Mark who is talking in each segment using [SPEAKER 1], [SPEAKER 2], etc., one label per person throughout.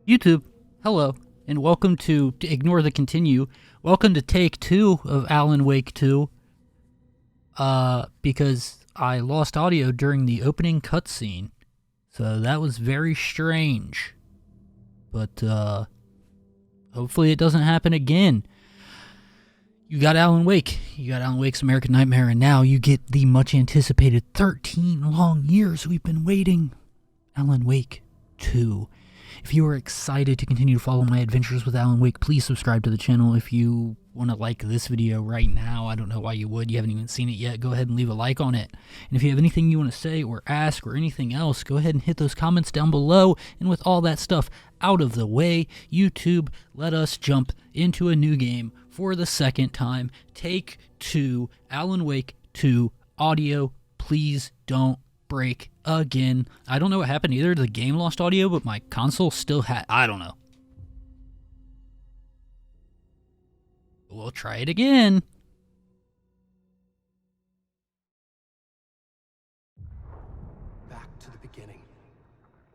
[SPEAKER 1] YouTube, hello, and welcome to Ignore the Continue. Welcome to take 2 of Alan Wake 2. Because I lost audio during the opening cutscene. So that was very strange. But, hopefully it doesn't happen again. You got Alan Wake. You got Alan Wake's American Nightmare, and now you get the much anticipated 13 long years we've been waiting. Alan Wake 2. If you are excited to continue to follow my adventures with Alan Wake, please subscribe to the channel. If you want to like this video right now, I don't know why you would. You haven't even seen it yet. Go ahead and leave a like on it. And if you have anything you want to say or ask or anything else, go ahead and hit those comments down below. And with all that stuff out of the way, YouTube, let us jump into a new game for the second time. Take 2, Alan Wake 2 audio. Please don't break again. I don't know what happened either. The game lost audio, but my console still had... I don't know. We'll try it again.
[SPEAKER 2] Back to the beginning.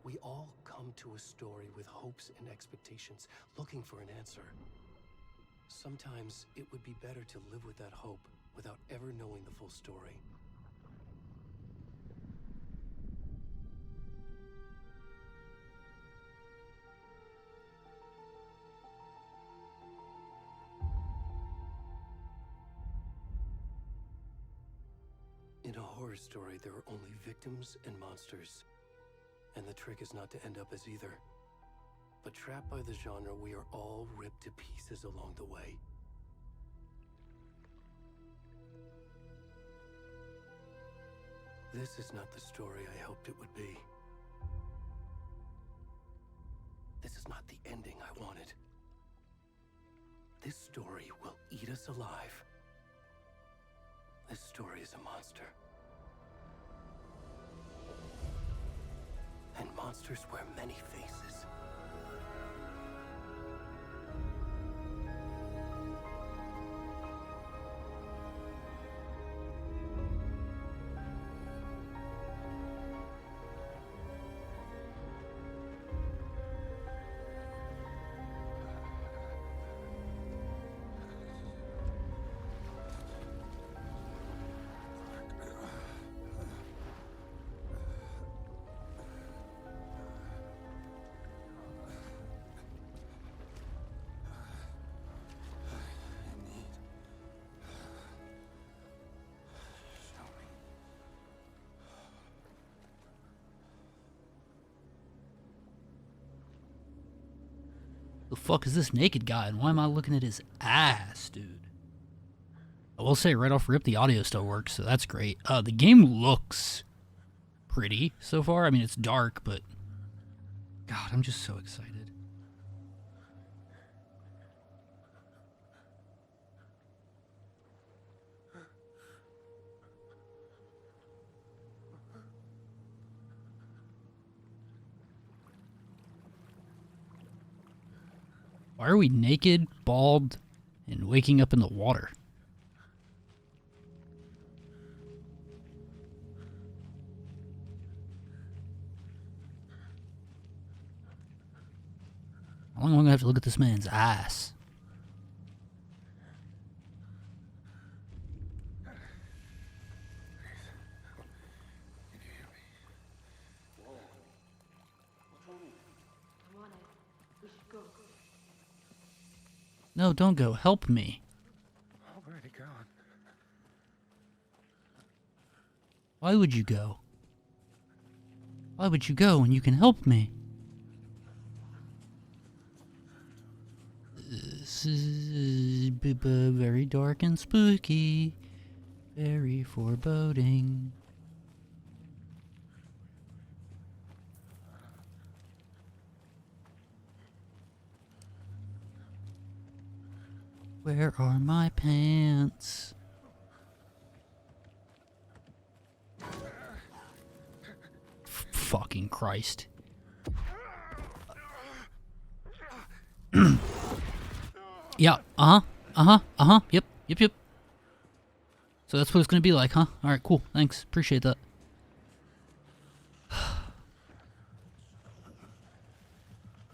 [SPEAKER 2] We all come to a story with hopes and expectations, looking for an answer. Sometimes it would be better to live with that hope without ever knowing the full story. In a horror story, there are only victims and monsters. And the trick is not to end up as either. But trapped by the genre, we are all ripped to pieces along the way. This is not the story I hoped it would be. This is not the ending I wanted. This story will eat us alive. This story is a monster. And monsters wear many faces.
[SPEAKER 1] The fuck is this naked guy, and why am I looking at his ass, dude? I will say right off rip, the audio still works, so that's great. The game looks pretty so far. I mean, it's dark, but God, I'm just so excited. Why are we naked, bald, and waking up in the water? How long am I gonna have to look at this man's ass? No, don't go. Help me.
[SPEAKER 2] Already gone.
[SPEAKER 1] Why would you go? Why would you go when you can help me? This is very dark and spooky. Very foreboding. Where are my pants? Fucking Christ. Yeah, yep. So that's what it's gonna be like, huh? Alright, cool, thanks, appreciate that.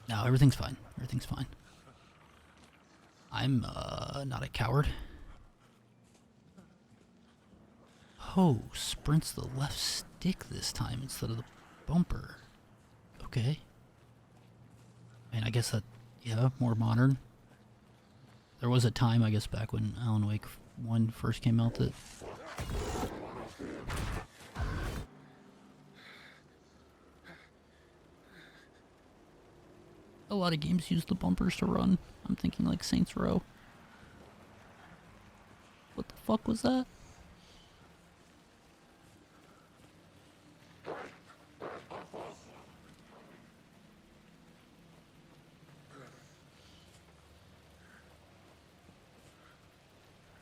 [SPEAKER 1] No, everything's fine. Everything's fine. I'm, not a coward. Oh, sprint's the left stick this time instead of the bumper. Okay. And I guess that, yeah, more modern. There was a time, I guess, back when Alan Wake 1 first came out that... a lot of games use the bumpers to run. I'm thinking like Saints Row. What the fuck was that?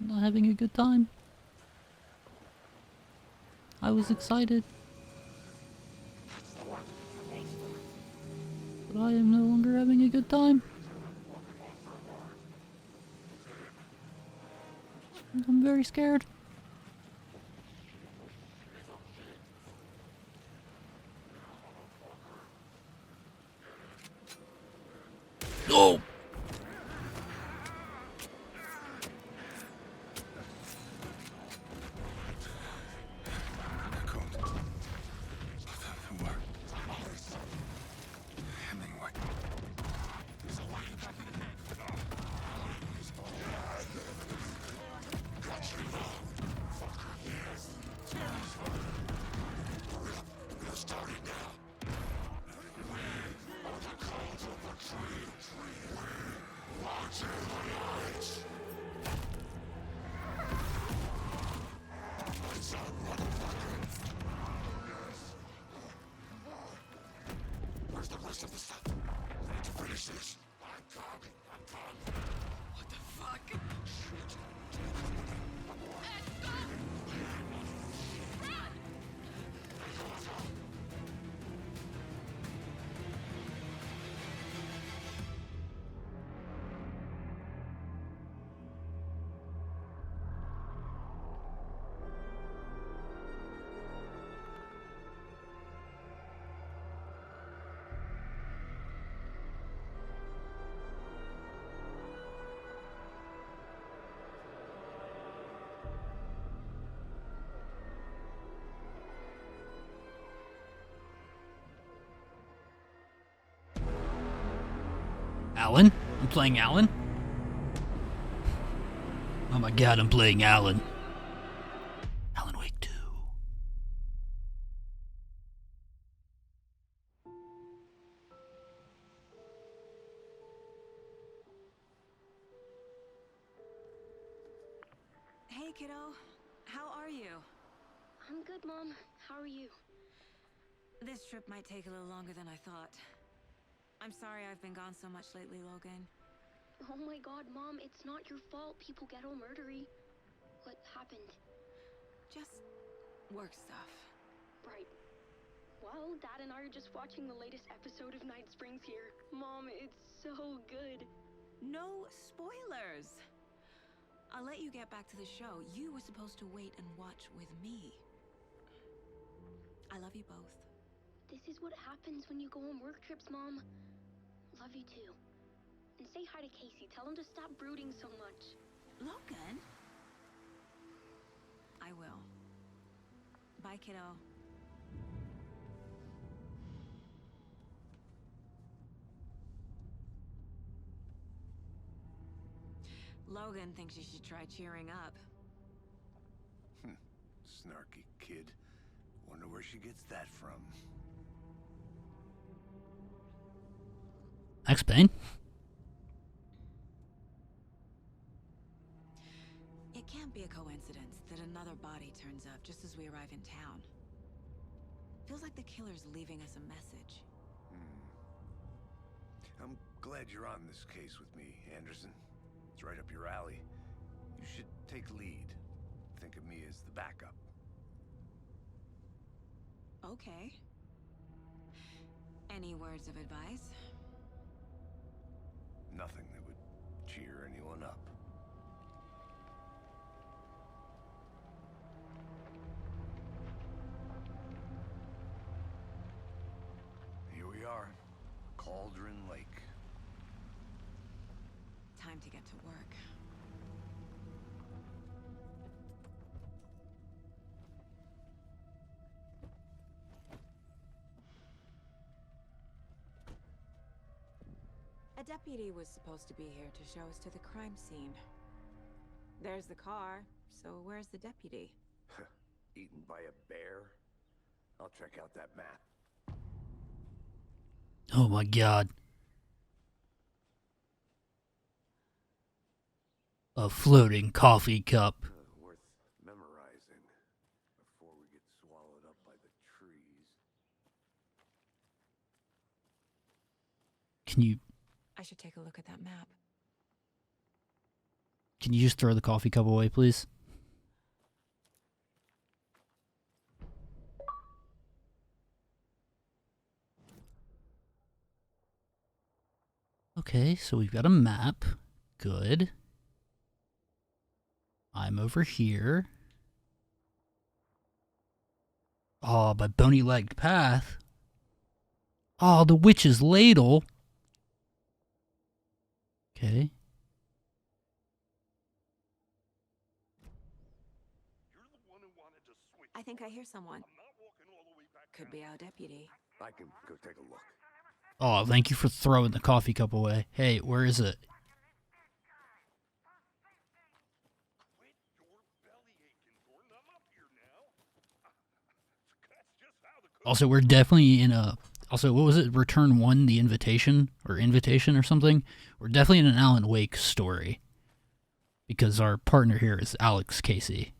[SPEAKER 1] I'm not having a good time. I was excited. But I am no longer having a good time. I'm very scared. Oh! Alan? I'm playing Alan? Oh my god, I'm playing Alan. Alan Wake 2.
[SPEAKER 3] Hey, kiddo. How are you?
[SPEAKER 4] I'm good, Mom. How are you?
[SPEAKER 3] This trip might take a little longer than I thought. I'm sorry I've been gone so much lately, Logan.
[SPEAKER 4] Oh my god, Mom, it's not your fault people get all murdery. What happened?
[SPEAKER 3] Just work stuff.
[SPEAKER 4] Right. Well, Dad and I are just watching the latest episode of Night Springs here. Mom, it's so good.
[SPEAKER 3] No spoilers! I'll let you get back to the show. You were supposed to wait and watch with me. I love you both.
[SPEAKER 4] This is what happens when you go on work trips, Mom. Love you too. And say hi to Casey. Tell him to stop brooding so much.
[SPEAKER 3] Logan? I will. Bye, kiddo. Logan thinks you should try cheering up.
[SPEAKER 5] Snarky kid. Wonder where she gets that from.
[SPEAKER 1] Max Payne?
[SPEAKER 3] It can't be a coincidence that another body turns up just as we arrive in town. Feels like the killer's leaving us a message.
[SPEAKER 5] I'm glad you're on this case with me, Anderson. It's right up your alley. You should take lead. Think of me as the backup.
[SPEAKER 3] Okay. Any words of advice?
[SPEAKER 5] Nothing that would cheer anyone up. Here we are. Cauldron Lake.
[SPEAKER 3] Time to get to work. A deputy was supposed to be here to show us to the crime scene. There's the car, so where's the deputy?
[SPEAKER 5] Eaten by a bear? I'll check out that map.
[SPEAKER 1] Oh my god. A floating coffee cup.
[SPEAKER 5] Worth memorizing before we get swallowed up by the trees.
[SPEAKER 1] Can you
[SPEAKER 3] I should take a look at that map.
[SPEAKER 1] just throw the coffee cup away, please? Okay, so we've got a map. Good. I'm over here. Oh, by Bony-Legged Path. Oh, the Witch's Ladle. Okay.
[SPEAKER 3] I think I hear someone. Could be our deputy.
[SPEAKER 5] I can go take a look.
[SPEAKER 1] Oh, thank you for throwing the coffee cup away. Hey, where is it? Also, we're definitely in a... Also, what was it? Return 1, the invitation? Or invitation or something? We're definitely in an Alan Wake story. Because our partner here is Alex Casey.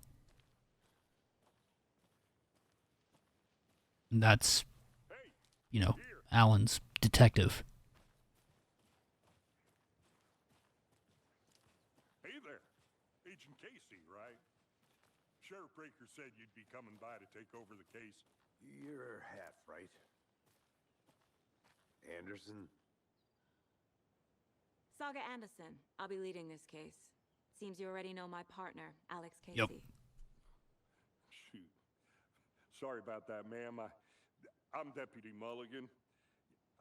[SPEAKER 1] And that's, you know, Alan's detective.
[SPEAKER 6] Hey there, Agent Casey, right? Sheriff Breaker said you'd be coming by to take over the case.
[SPEAKER 5] You're half right. Anderson?
[SPEAKER 3] Saga Anderson. I'll be leading this case. Seems you already know my partner, Alex Casey.
[SPEAKER 1] Yep.
[SPEAKER 6] Shoot. Sorry about that, ma'am. I'm Deputy Mulligan.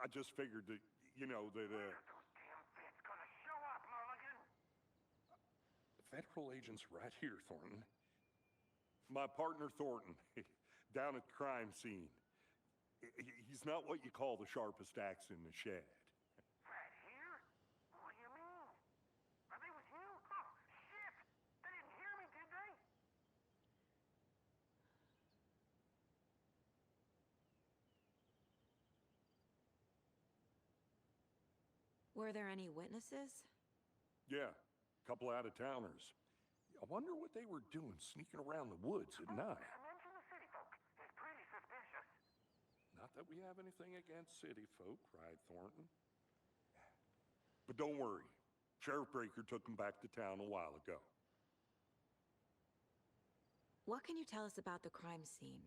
[SPEAKER 6] I just figured that, you know, that, Federal agents right here, Thornton. My partner, Thornton, down at the crime scene. He's not what you call the sharpest axe in the shed.
[SPEAKER 7] Right here? What do you mean? Are they with you? Oh, shit! They didn't hear me, did they?
[SPEAKER 3] Were there any witnesses?
[SPEAKER 6] Yeah, a couple out-of-towners. I wonder what they were doing sneaking around the woods at night.
[SPEAKER 7] Mention the city folk. It's pretty suspicious.
[SPEAKER 6] Not that we have anything against city folk, cried Thornton. But don't worry. Sheriff Breaker took them back to town a while ago.
[SPEAKER 3] What can you tell us about the crime scene?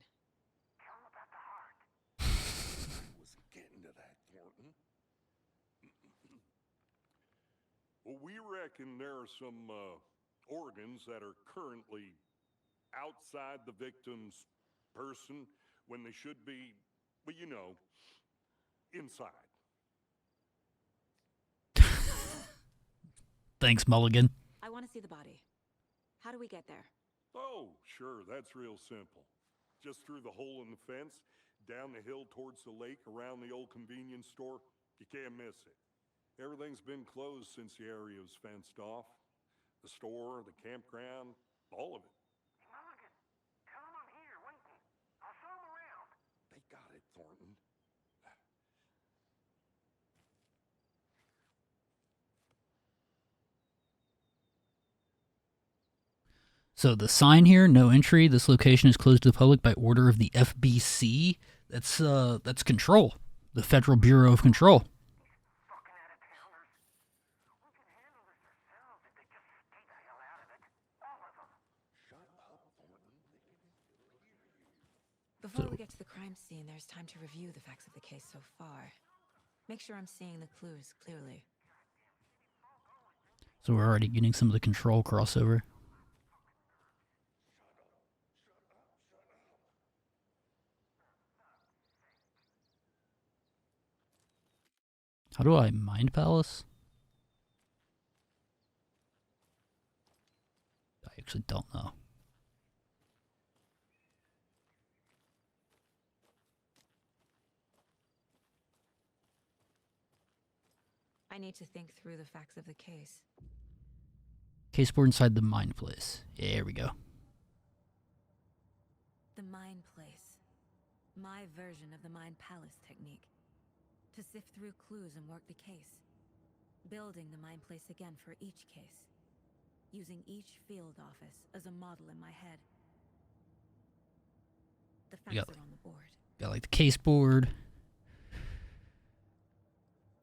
[SPEAKER 7] Tell them about the heart.
[SPEAKER 6] I was getting to that, Thornton. Well, we reckon there are some organs that are currently outside the victim's person when they should be, well, you know, inside.
[SPEAKER 1] Thanks, Mulligan.
[SPEAKER 3] I want to see the body. How do we get there?
[SPEAKER 6] Oh, sure, that's real simple. Just through the hole in the fence, down the hill towards the lake, around the old convenience store. You can't miss it. Everything's been closed since the area was fenced off. The store, the campground, all of it.
[SPEAKER 7] Mulligan, tell them I'm here, waiting. I'll show them around.
[SPEAKER 6] They got it, Thornton.
[SPEAKER 1] So the sign here, no entry. This location is closed to the public by order of the FBC. That's control. The Federal Bureau of Control.
[SPEAKER 7] Fucking out-of-towners. We can handle this ourselves if they just stay the hell out of it. All of them.
[SPEAKER 6] Shut up, Thornton.
[SPEAKER 3] Before we get to the crime scene, there's time to review the facts of the case so far. Make sure I'm seeing the clues clearly.
[SPEAKER 1] So we're already getting some of the control crossover. How do I Mind Palace? I actually don't know.
[SPEAKER 3] I need to think through the facts of the case.
[SPEAKER 1] Case board inside the Mind Place. Yeah, here we go.
[SPEAKER 3] The Mind Place. My version of the Mind Palace technique. To sift through clues and work the case. Building the Mind Place again for each case. Using each field office as a model in my head. The facts
[SPEAKER 1] Yep.
[SPEAKER 3] are on the board.
[SPEAKER 1] Got like the case board.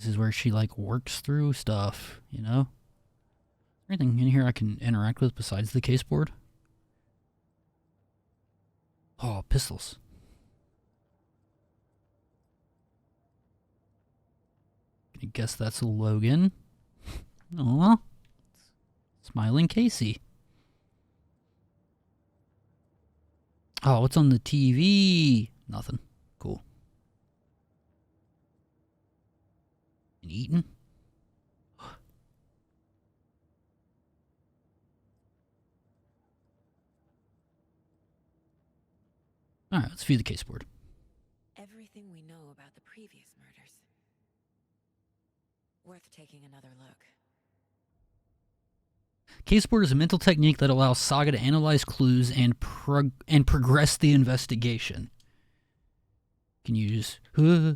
[SPEAKER 1] This is where she like works through stuff, you know? Anything in here I can interact with besides the case board? Oh, pistols. I guess that's Logan. Aw. Smiling Casey. Oh, what's on the TV? Nothing. Cool. And Eaton? Alright, let's view the case board.
[SPEAKER 3] Everything we know about the previous murders. Worth taking another look.
[SPEAKER 1] Case board is a mental technique that allows Saga to analyze clues and progress the investigation. Can you just... Now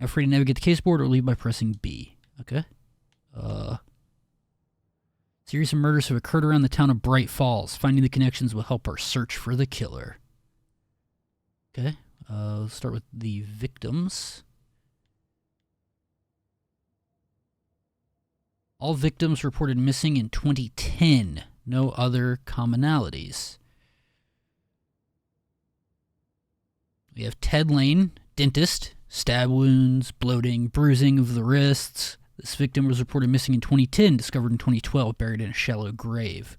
[SPEAKER 1] free to navigate the case board or leave by pressing B. Okay. Series of murders have occurred around the town of Bright Falls. Finding the connections will help our search for the killer. Okay. Let's start with the victims. All victims reported missing in 2010. No other commonalities. We have Ted Lane, dentist, stab wounds, bloating, bruising of the wrists. This victim was reported missing in 2010, discovered in 2012, buried in a shallow grave.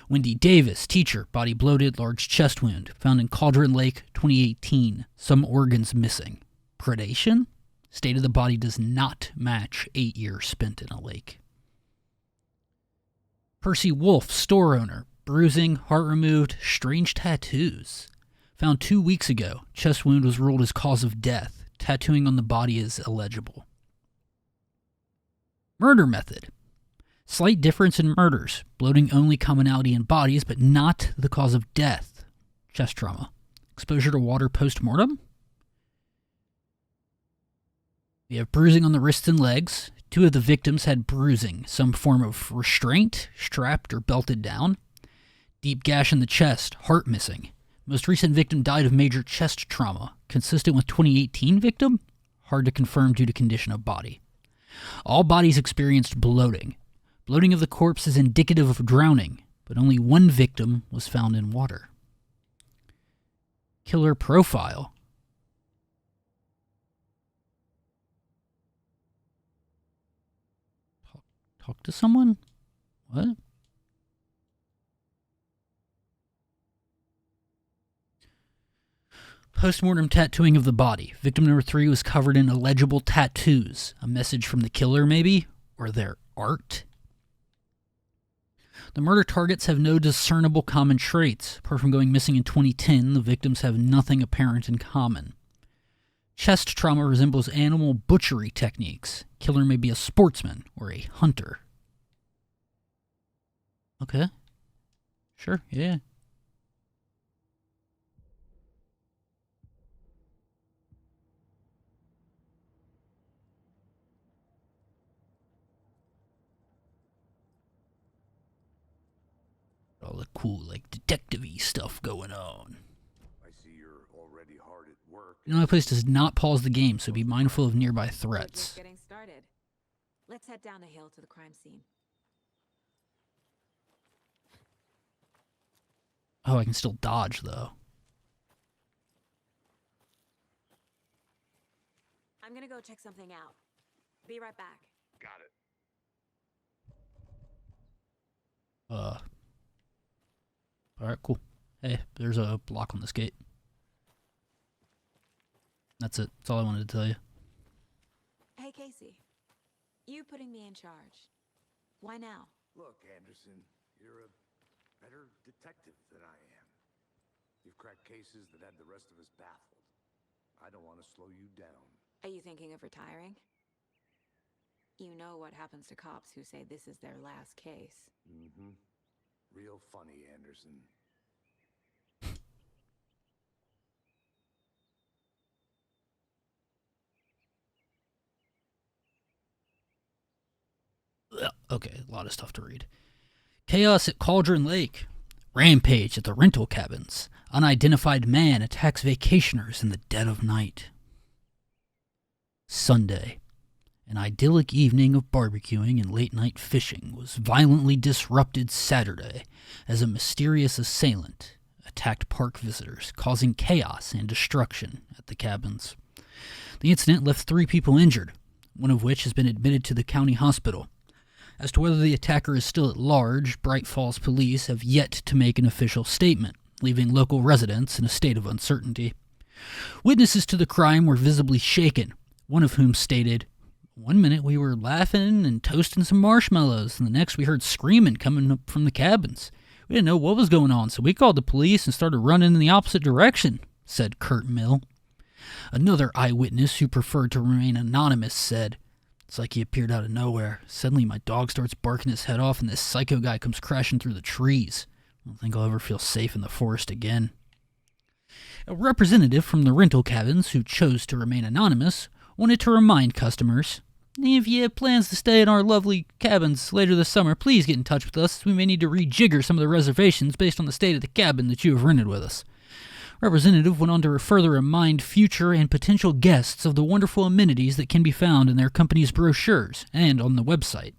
[SPEAKER 1] Wendy Davis, teacher, body bloated, large chest wound, found in Cauldron Lake, 2018. Some organs missing. Predation? State of the body does not match 8 years spent in a lake. Percy Wolf, store owner, bruising, heart removed, strange tattoos. Found 2 weeks ago. Chest wound was ruled as cause of death. Tattooing on the body is illegible. Murder method. Slight difference in murders. Bloating only commonality in bodies, but not the cause of death. Chest trauma. Exposure to water post-mortem. We have bruising on the wrists and legs. 2 of the victims had bruising, some form of restraint, strapped or belted down. Deep gash in the chest, heart missing. Most recent victim died of major chest trauma. Consistent with 2018 victim? Hard to confirm due to condition of body. All bodies experienced bloating. Bloating of the corpse is indicative of drowning, but only 1 victim was found in water. Killer profile. Talk to someone? What? Postmortem tattooing of the body. Victim number 3 was covered in illegible tattoos. A message from the killer, maybe? Or their art? The murder targets have no discernible common traits. Apart from going missing in 2010, the victims have nothing apparent in common. Chest trauma resembles animal butchery techniques. Killer may be a sportsman or a hunter. Okay. Sure, yeah. All the cool, like, detective-y stuff going on.
[SPEAKER 5] I see you're already hard at work.
[SPEAKER 1] Illinois Place does not pause the game, so be mindful of nearby
[SPEAKER 3] We're just
[SPEAKER 1] threats.
[SPEAKER 3] getting started. Let's head down the hill to the crime scene.
[SPEAKER 1] Oh, I can still dodge, though.
[SPEAKER 3] I'm gonna go check something out. Be right back.
[SPEAKER 5] Got it.
[SPEAKER 1] Alright, cool. Hey, there's a block on this gate. That's it. That's all I wanted to tell you.
[SPEAKER 3] Hey, Casey. You putting me in charge. Why now?
[SPEAKER 5] Look, Anderson, you're a better detective than I am. You've cracked cases that had the rest of us baffled. I don't want to slow you down.
[SPEAKER 3] Are you thinking of retiring? You know what happens to cops who say this is their last case.
[SPEAKER 5] Mm-hmm. Real funny, Anderson.
[SPEAKER 1] Okay, a lot of stuff to read. Chaos at Cauldron Lake. Rampage at the rental cabins. Unidentified man attacks vacationers in the dead of night. Sunday. An idyllic evening of barbecuing and late-night fishing was violently disrupted Saturday as a mysterious assailant attacked park visitors, causing chaos and destruction at the cabins. The incident left 3 people injured, one of which has been admitted to the county hospital. As to whether the attacker is still at large, Bright Falls police have yet to make an official statement, leaving local residents in a state of uncertainty. Witnesses to the crime were visibly shaken, one of whom stated, "One minute we were laughing and toasting some marshmallows, and the next we heard screaming coming up from the cabins. We didn't know what was going on, so we called the police and started running in the opposite direction," said Kurt Mill. Another eyewitness who preferred to remain anonymous said, "It's like he appeared out of nowhere. Suddenly my dog starts barking his head off and this psycho guy comes crashing through the trees. I don't think I'll ever feel safe in the forest again." A representative from the rental cabins who chose to remain anonymous wanted to remind customers, "If you have plans to stay in our lovely cabins later this summer, please get in touch with us. We may need to rejigger some of the reservations based on the state of the cabin that you have rented with us." Representative went on to further remind future and potential guests of the wonderful amenities that can be found in their company's brochures and on the website.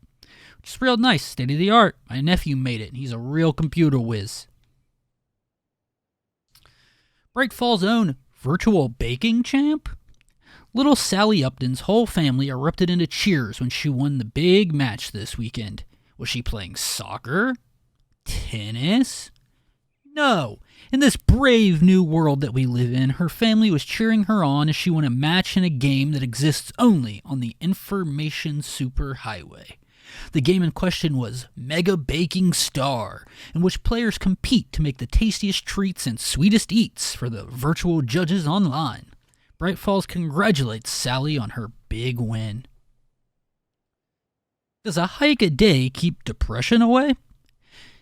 [SPEAKER 1] Which is real nice, state of the art. My nephew made it, and he's a real computer whiz. Bright Falls' own virtual baking champ? Little Sally Upton's whole family erupted into cheers when she won the big match this weekend. Was she playing soccer? Tennis? No. In this brave new world that we live in, her family was cheering her on as she won a match in a game that exists only on the Information Superhighway. The game in question was Mega Baking Star, in which players compete to make the tastiest treats and sweetest eats for the virtual judges online. Bright Falls congratulates Sally on her big win. Does a hike a day keep depression away?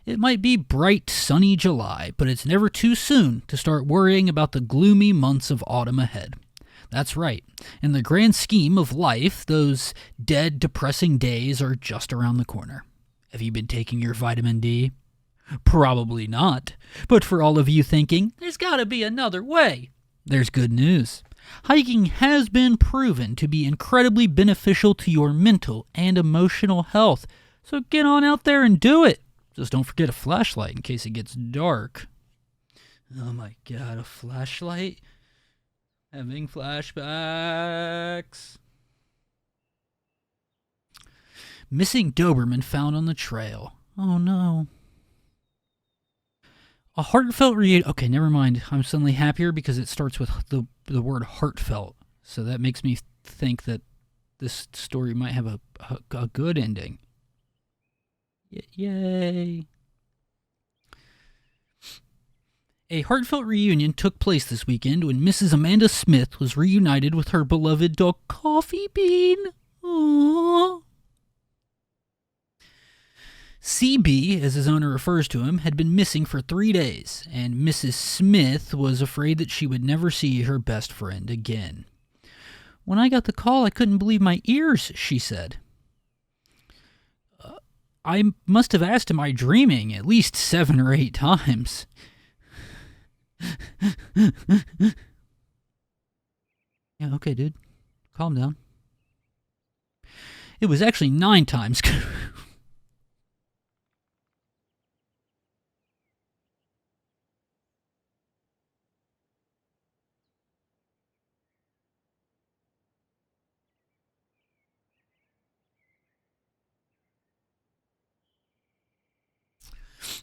[SPEAKER 1] It might be bright, sunny July, but it's never too soon to start worrying about the gloomy months of autumn ahead. That's right. In the grand scheme of life, those dead, depressing days are just around the corner. Have you been taking your vitamin D? Probably not. But for all of you thinking, there's got to be another way, there's good news. Hiking has been proven to be incredibly beneficial to your mental and emotional health, so get on out there and do it. Just don't forget a flashlight in case it gets dark. Oh my god, a flashlight? Having flashbacks. Missing Doberman found on the trail. Oh no. A heartfelt reunion. Okay, never mind. I'm suddenly happier because it starts with the word heartfelt. So that makes me think that this story might have a good ending. Yay. A heartfelt reunion took place this weekend when Mrs. Amanda Smith was reunited with her beloved dog Coffee Bean. Aww. CB, as his owner refers to him, had been missing for 3 days, and Mrs. Smith was afraid that she would never see her best friend again. "When I got the call, I couldn't believe my ears," she said. "I must have asked, am I dreaming, at least 7 or 8 times. Yeah, okay, dude. Calm down. It was actually 9 times.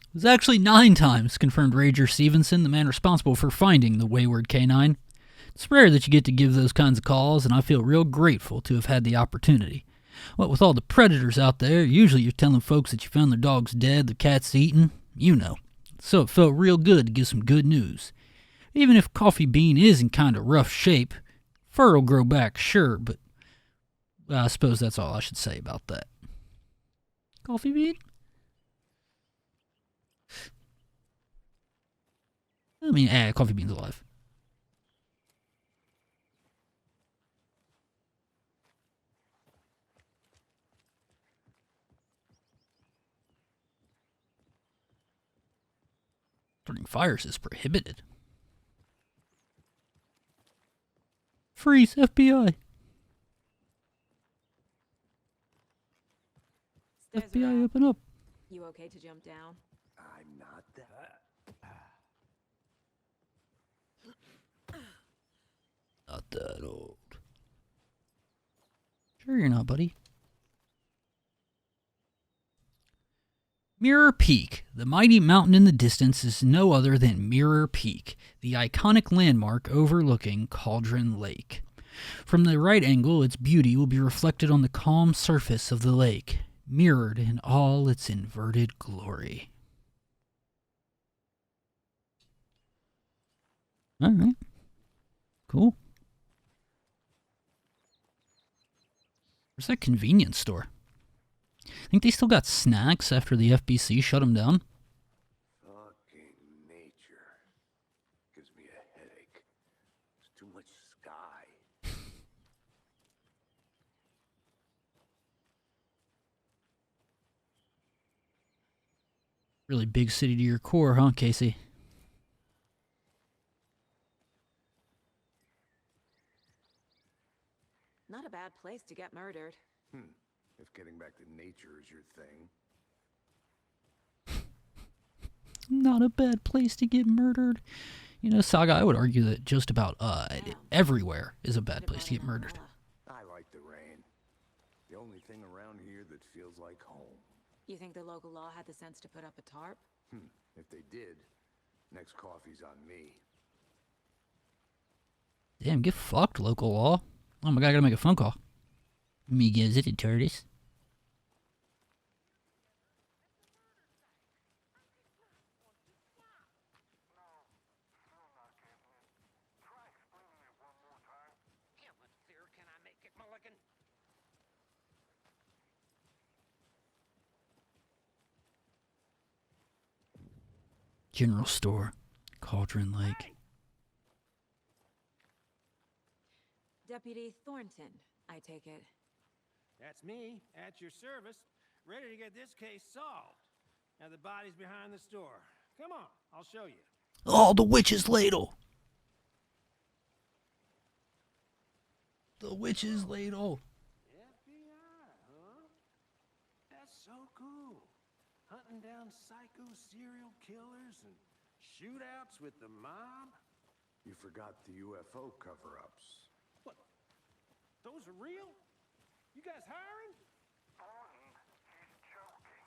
[SPEAKER 1] It was actually 9 times, confirmed Ranger Stevenson, the man responsible for finding the wayward canine. It's rare that you get to give those kinds of calls, and I feel real grateful to have had the opportunity. What with all the predators out there, usually you're telling folks that you found their dogs dead, their cats eaten, you know. So it felt real good to give some good news. Even if Coffee Bean is in kind of rough shape, fur will grow back, sure, but I suppose that's all I should say about that. Coffee Bean? I mean, Coffee Bean's alive. Starting fires is prohibited. Freeze, FBI.
[SPEAKER 3] Stairs
[SPEAKER 1] FBI,
[SPEAKER 3] around.
[SPEAKER 1] open up.
[SPEAKER 3] You okay to jump down?
[SPEAKER 5] I'm not that.
[SPEAKER 1] Not that old. Sure you're not, buddy. Mirror Peak. The mighty mountain in the distance is no other than Mirror Peak, the iconic landmark overlooking Cauldron Lake. From the right angle, its beauty will be reflected on the calm surface of the lake, mirrored in all its inverted glory. Alright. Cool. Where's that convenience store? Think they still got snacks after the FBC shut them down?
[SPEAKER 5] Fucking nature. Gives me a headache. There's too much sky.
[SPEAKER 1] Really big city to your core, huh, Casey?
[SPEAKER 3] Not a bad place to get murdered.
[SPEAKER 5] If getting back to nature is your thing.
[SPEAKER 1] Not a bad place to get murdered. You know, Saga, I would argue that just about everywhere is a bad place to get murdered.
[SPEAKER 5] I like the rain. The only thing around here that feels like home.
[SPEAKER 3] You think the local law had the sense to put up a tarp?
[SPEAKER 5] If they did, next coffee's on me.
[SPEAKER 1] Damn, get fucked, local law. Oh my god, I gotta make a phone call. Me gives it a tortoise.
[SPEAKER 7] How much clearer can I make it, Mulligan?
[SPEAKER 1] General store. Cauldron Lake.
[SPEAKER 3] Deputy Thornton, I take it.
[SPEAKER 8] That's me, at your service, ready to get this case solved. Now the body's behind the store. Come on, I'll show you.
[SPEAKER 1] Oh, the witch's ladle. The witch's ladle.
[SPEAKER 8] FBI, huh? That's so cool. Hunting down psycho serial killers and shootouts with the mob.
[SPEAKER 5] You forgot the UFO cover-ups.
[SPEAKER 8] What? Those are real? You guys hiring?
[SPEAKER 7] He's joking.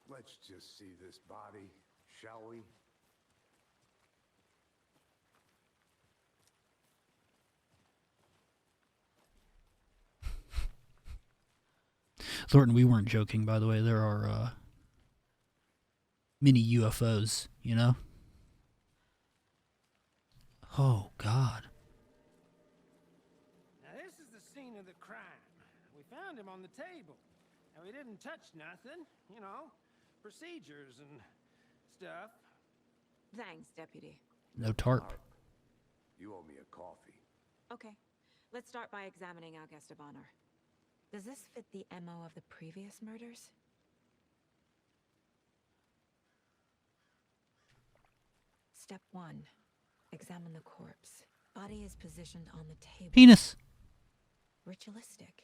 [SPEAKER 5] Let's just see this body, shall we?
[SPEAKER 1] Thornton, we weren't joking, by the way. There are mini UFOs, you know? Oh, God.
[SPEAKER 8] Now this is the scene of the crime. We found him on the table. And we didn't touch nothing, you know, procedures and stuff.
[SPEAKER 3] Thanks, Deputy.
[SPEAKER 1] No tarp.
[SPEAKER 5] You owe me a coffee.
[SPEAKER 3] Okay, let's start by examining our guest of honor. Does this fit the MO of the previous murders? Step 1. Examine the corpse. Body is positioned on the table.
[SPEAKER 1] Penis.
[SPEAKER 3] Ritualistic.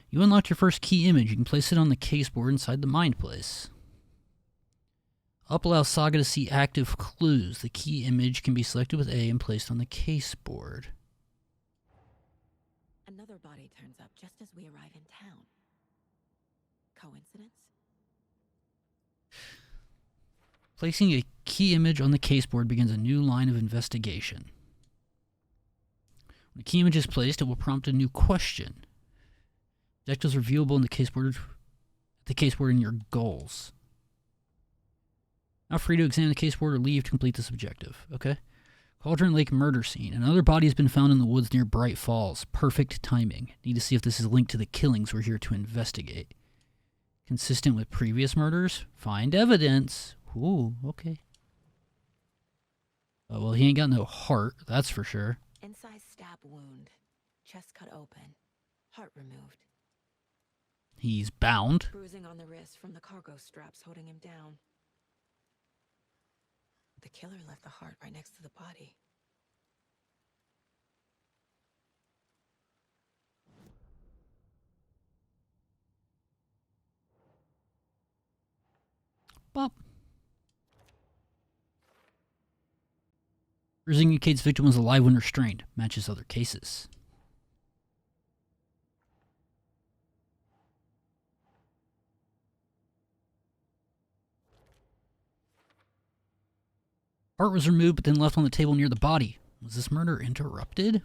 [SPEAKER 1] You unlocked your first key image. You can place it on the caseboard inside the mind place. Up allows Saga to see active clues. The key image can be selected with A and placed on the caseboard.
[SPEAKER 3] Another body turns up just as we arrive in town. Coincidence?
[SPEAKER 1] Placing a key image on the caseboard begins a new line of investigation. When a key image is placed, it will prompt a new question. Objectives are viewable in the caseboard in your goals. Now free to examine the caseboard or leave to complete this objective. Okay. Cauldron Lake murder scene. Another body has been found in the woods near Bright Falls. Perfect timing. Need to see if this is linked to the killings we're here to investigate. Consistent with previous murders? Find evidence. Ooh, okay. Well, he ain't got no heart, that's for sure.
[SPEAKER 3] Inside stab wound. Chest cut open. Heart removed.
[SPEAKER 1] He's bound.
[SPEAKER 3] Bruising on the wrist from the cargo straps holding him down. The killer left the heart right next to the body.
[SPEAKER 1] Bop. Bruising indicates victim was alive when restrained. Matches other cases. Heart was removed but then left on the table near the body. Was this murder interrupted?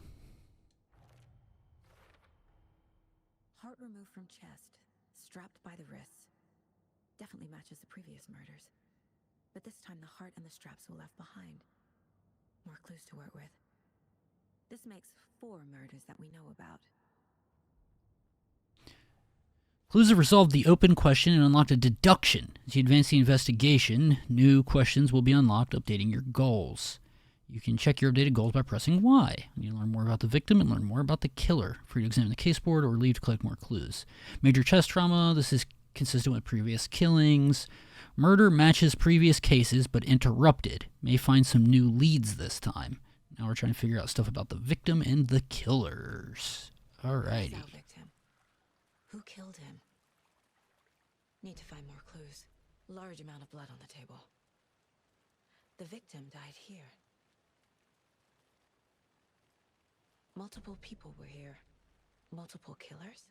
[SPEAKER 3] Heart removed from chest, strapped by the wrists. Definitely matches the previous murders. But this time the heart and the straps were left behind. More clues to work with. This makes 4 murders that we know about.
[SPEAKER 1] Clues have resolved the open question and unlocked a deduction. As you advance the investigation, new questions will be unlocked, updating your goals. You can check your updated goals by pressing Y. You learn more about the victim and learn more about the killer. Free to examine the caseboard or leave to collect more clues. Major chest trauma. This is consistent with previous killings. Murder matches previous cases, but interrupted. May find some new leads this time. Now we're trying to figure out stuff about the victim and the killers. Alrighty.
[SPEAKER 3] Who's our victim? Who killed him? Need to find more clues. Large amount of blood on the table. The victim died here. Multiple people were here. Multiple killers?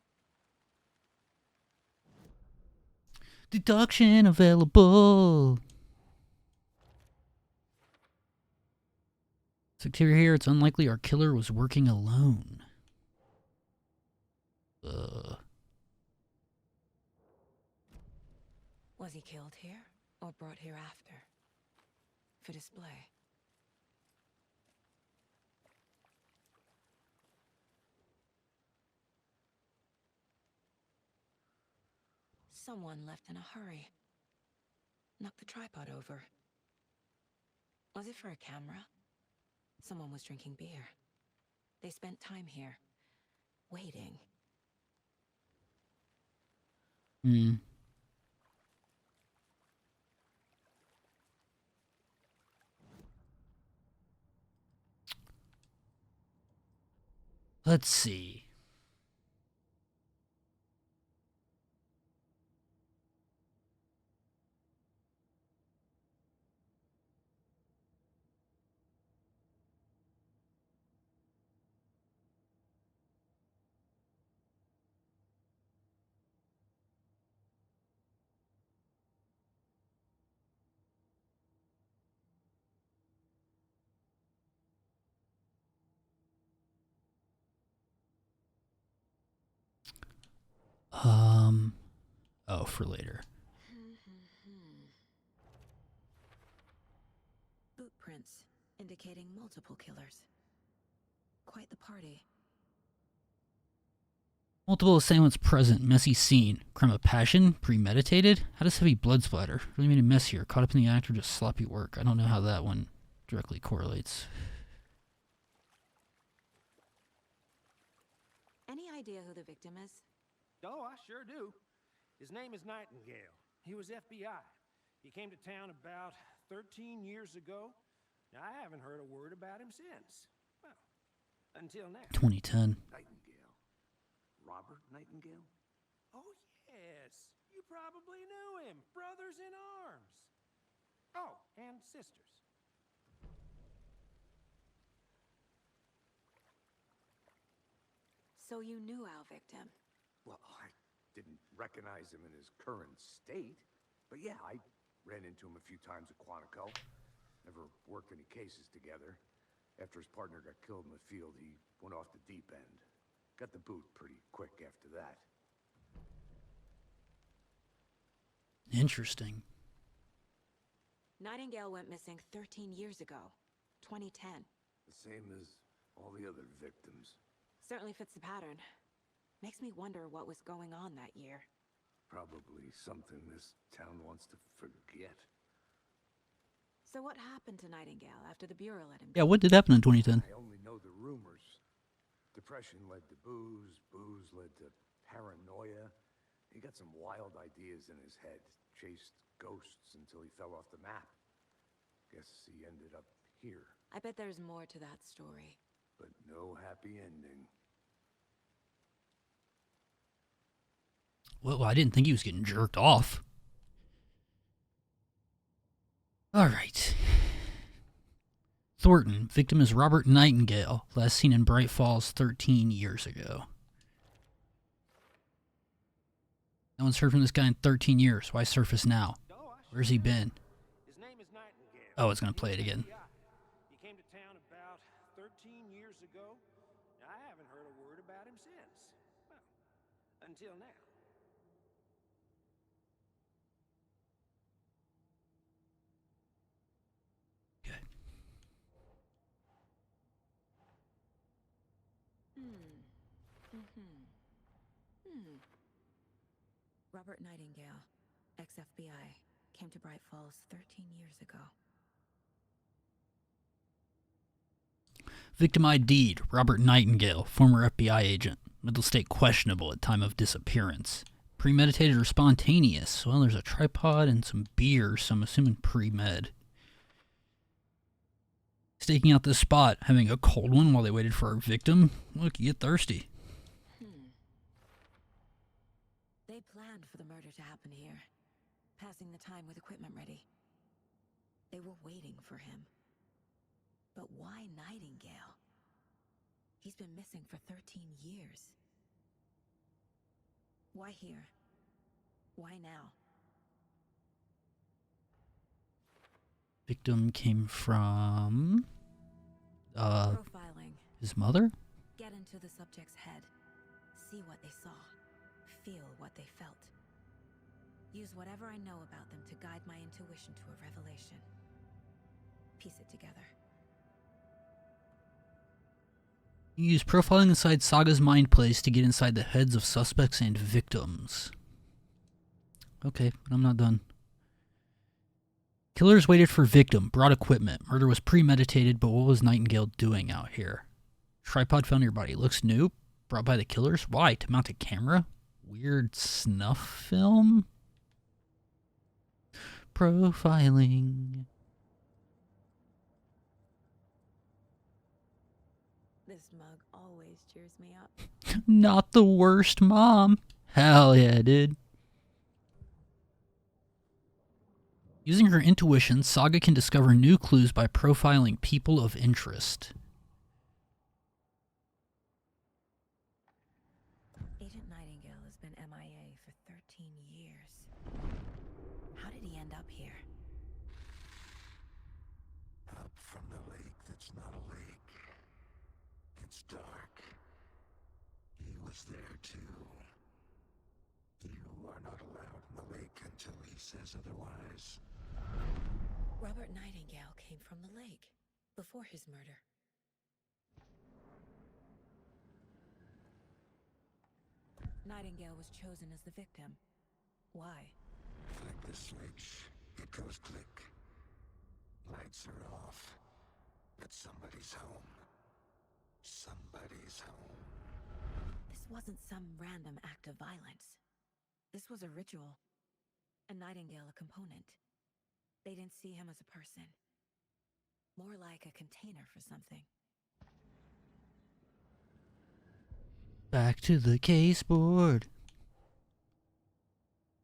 [SPEAKER 1] Deduction available. Secretary here, it's unlikely our killer was working alone.
[SPEAKER 3] Was he killed here or brought here after? For display. Someone left in a hurry. Knocked the tripod over. Was it for a camera? Someone was drinking beer. They spent time here, waiting.
[SPEAKER 1] Let's see. Oh, for later.
[SPEAKER 3] Boot prints indicating multiple killers. Quite the party.
[SPEAKER 1] Multiple assailants present. Messy scene. Crime of passion? Premeditated? How does heavy blood splatter? Really made a mess here. Caught up in the act or just sloppy work? I don't know how that one directly correlates.
[SPEAKER 3] Any idea who the victim is?
[SPEAKER 8] Oh, I sure do. His name is Nightingale. He was FBI. He came to town about 13 years ago. Now, I haven't heard a word about him since. Well, until now.
[SPEAKER 1] 2010.
[SPEAKER 5] Nightingale. Robert Nightingale?
[SPEAKER 8] Oh, yes. You probably knew him. Brothers in arms. Oh, and sisters.
[SPEAKER 3] So you knew our victim.
[SPEAKER 5] Well, I didn't recognize him in his current state. But yeah, I ran into him a few times at Quantico. Never worked any cases together. After his partner got killed in the field, he went off the deep end. Got the boot pretty quick after that.
[SPEAKER 1] Interesting.
[SPEAKER 3] Nightingale went missing 13 years ago, 2010.
[SPEAKER 5] The same as all the other victims.
[SPEAKER 3] Certainly fits the pattern. Makes me wonder what was going on that year.
[SPEAKER 5] Probably something this town wants to forget.
[SPEAKER 3] So what happened to Nightingale after the Bureau let him
[SPEAKER 1] Yeah,
[SPEAKER 3] go?
[SPEAKER 1] what did happen in 2010?
[SPEAKER 5] I only know the rumors. Depression led to booze, booze led to paranoia. He got some wild ideas in his head, chased ghosts until he fell off the map. Guess he ended up here,
[SPEAKER 3] I bet there's more to that story.
[SPEAKER 5] but no happy ending.
[SPEAKER 1] Well, I didn't think he was getting jerked off. Alright. Thornton, victim is Robert Nightingale, last seen in Bright Falls 13 years ago. No one's heard from this guy in 13 years. Why surface now? Where's he been?
[SPEAKER 8] His name is Nightingale.
[SPEAKER 1] Oh, it's gonna play it again.
[SPEAKER 8] He came to town about 13 years ago. I haven't heard a word about him since. Well, until now.
[SPEAKER 1] Okay.
[SPEAKER 3] Robert Nightingale, ex-FBI, came to Bright Falls 13 years ago.
[SPEAKER 1] Victim ID'd, Robert Nightingale, former FBI agent. Mental state questionable at time of disappearance. Premeditated or spontaneous? Well, there's a tripod and some beer, so I'm assuming pre-med. Staking out this spot, having a cold one while they waited for our victim. Look, you get thirsty.
[SPEAKER 3] They planned for the murder to happen here, passing the time with equipment ready. They were waiting for him. But why Nightingale? He's been missing for 13 years. Why here? Why now?
[SPEAKER 1] Victim came from...
[SPEAKER 3] Profiling.
[SPEAKER 1] his mother?
[SPEAKER 3] Get into the subject's head. See what they saw. Feel what they felt. Use whatever I know about them to guide my intuition to a revelation. Piece it together.
[SPEAKER 1] You use profiling inside Saga's mind place to get inside the heads of suspects and victims. Okay, but I'm not done. Killers waited for victim, brought equipment. Murder was premeditated, but what was Nightingale doing out here? Tripod found near body. Looks new. Brought by the killers. Why? To mount a camera? Weird snuff film? Profiling.
[SPEAKER 3] This mug always cheers me up.
[SPEAKER 1] Not the worst mom. Hell yeah, dude. Using her intuition, Saga can discover new clues by profiling people of interest.
[SPEAKER 3] Agent Nightingale has been MIA for 13 years. How did he end up here?
[SPEAKER 5] Up from the lake that's not a lake. It's dark. He was there too. You are not allowed in the lake until he says otherwise.
[SPEAKER 3] Robert Nightingale came from the lake before his murder. Nightingale was chosen as the victim. Why?
[SPEAKER 5] Flick the switch. It goes click. Lights are off. But somebody's home. Somebody's home.
[SPEAKER 3] This wasn't some random act of violence. This was a ritual. A Nightingale a component. They didn't see him as a person. More like a container for something.
[SPEAKER 1] Back to the case board.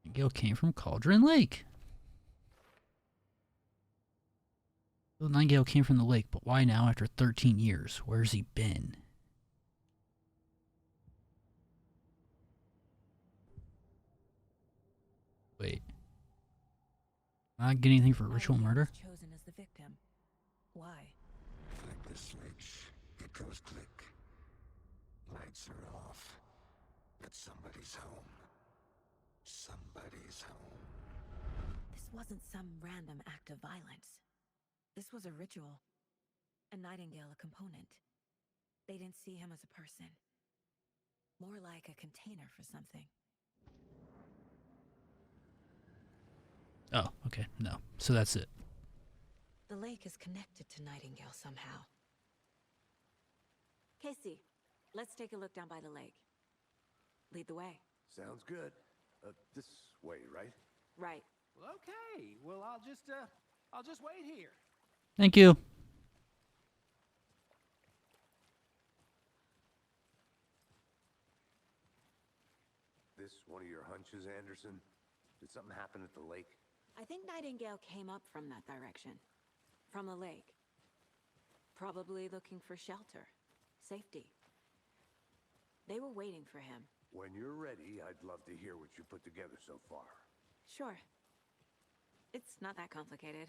[SPEAKER 1] Nightingale came from Cauldron Lake. Well, Nightingale came from the lake, but why now after 13 years? Where's he been? Wait. Not getting anything for ritual
[SPEAKER 3] Nightingale
[SPEAKER 1] murder?
[SPEAKER 3] was chosen as the victim. Why?
[SPEAKER 5] Flick the switch. It goes click. Lights are off. But somebody's home. Somebody's home.
[SPEAKER 3] This wasn't some random act of violence. This was a ritual. A Nightingale a component. They didn't see him as a person. More like a container for something.
[SPEAKER 1] Oh, okay. No. So that's it.
[SPEAKER 3] The lake is connected to Nightingale somehow. Casey, let's take a look down by the lake. Lead the way.
[SPEAKER 5] Sounds good. This way, right?
[SPEAKER 3] Right.
[SPEAKER 8] Well, okay. Well, I'll just wait here.
[SPEAKER 1] Thank you.
[SPEAKER 5] This one of your hunches, Anderson? Did something happen at the lake?
[SPEAKER 3] I think Nightingale came up from that direction. From the lake. Probably looking for shelter. Safety. They were waiting for him.
[SPEAKER 5] When you're ready, I'd love to hear what you put together so far.
[SPEAKER 3] Sure. It's not that complicated.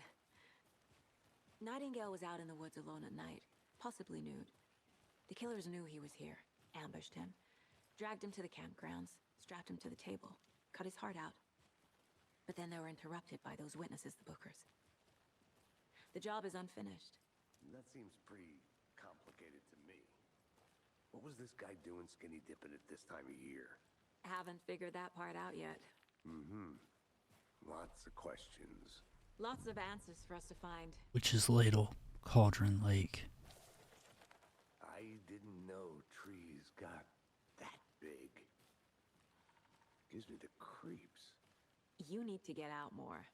[SPEAKER 3] Nightingale was out in the woods alone at night, possibly nude. The killers knew he was here, ambushed him, dragged him to the campgrounds, strapped him to the table, cut his heart out. But then they were interrupted by those witnesses, the Bookers. The job is unfinished.
[SPEAKER 5] That seems pretty complicated to me. What was this guy doing skinny dipping at this time of year?
[SPEAKER 3] Haven't figured that part out yet.
[SPEAKER 5] Mm-hmm. Lots of questions.
[SPEAKER 3] Lots of answers for us to find.
[SPEAKER 1] Witch's Ladle, Cauldron Lake.
[SPEAKER 5] I didn't know trees got that big. Gives me the creeps.
[SPEAKER 3] You need to get out more.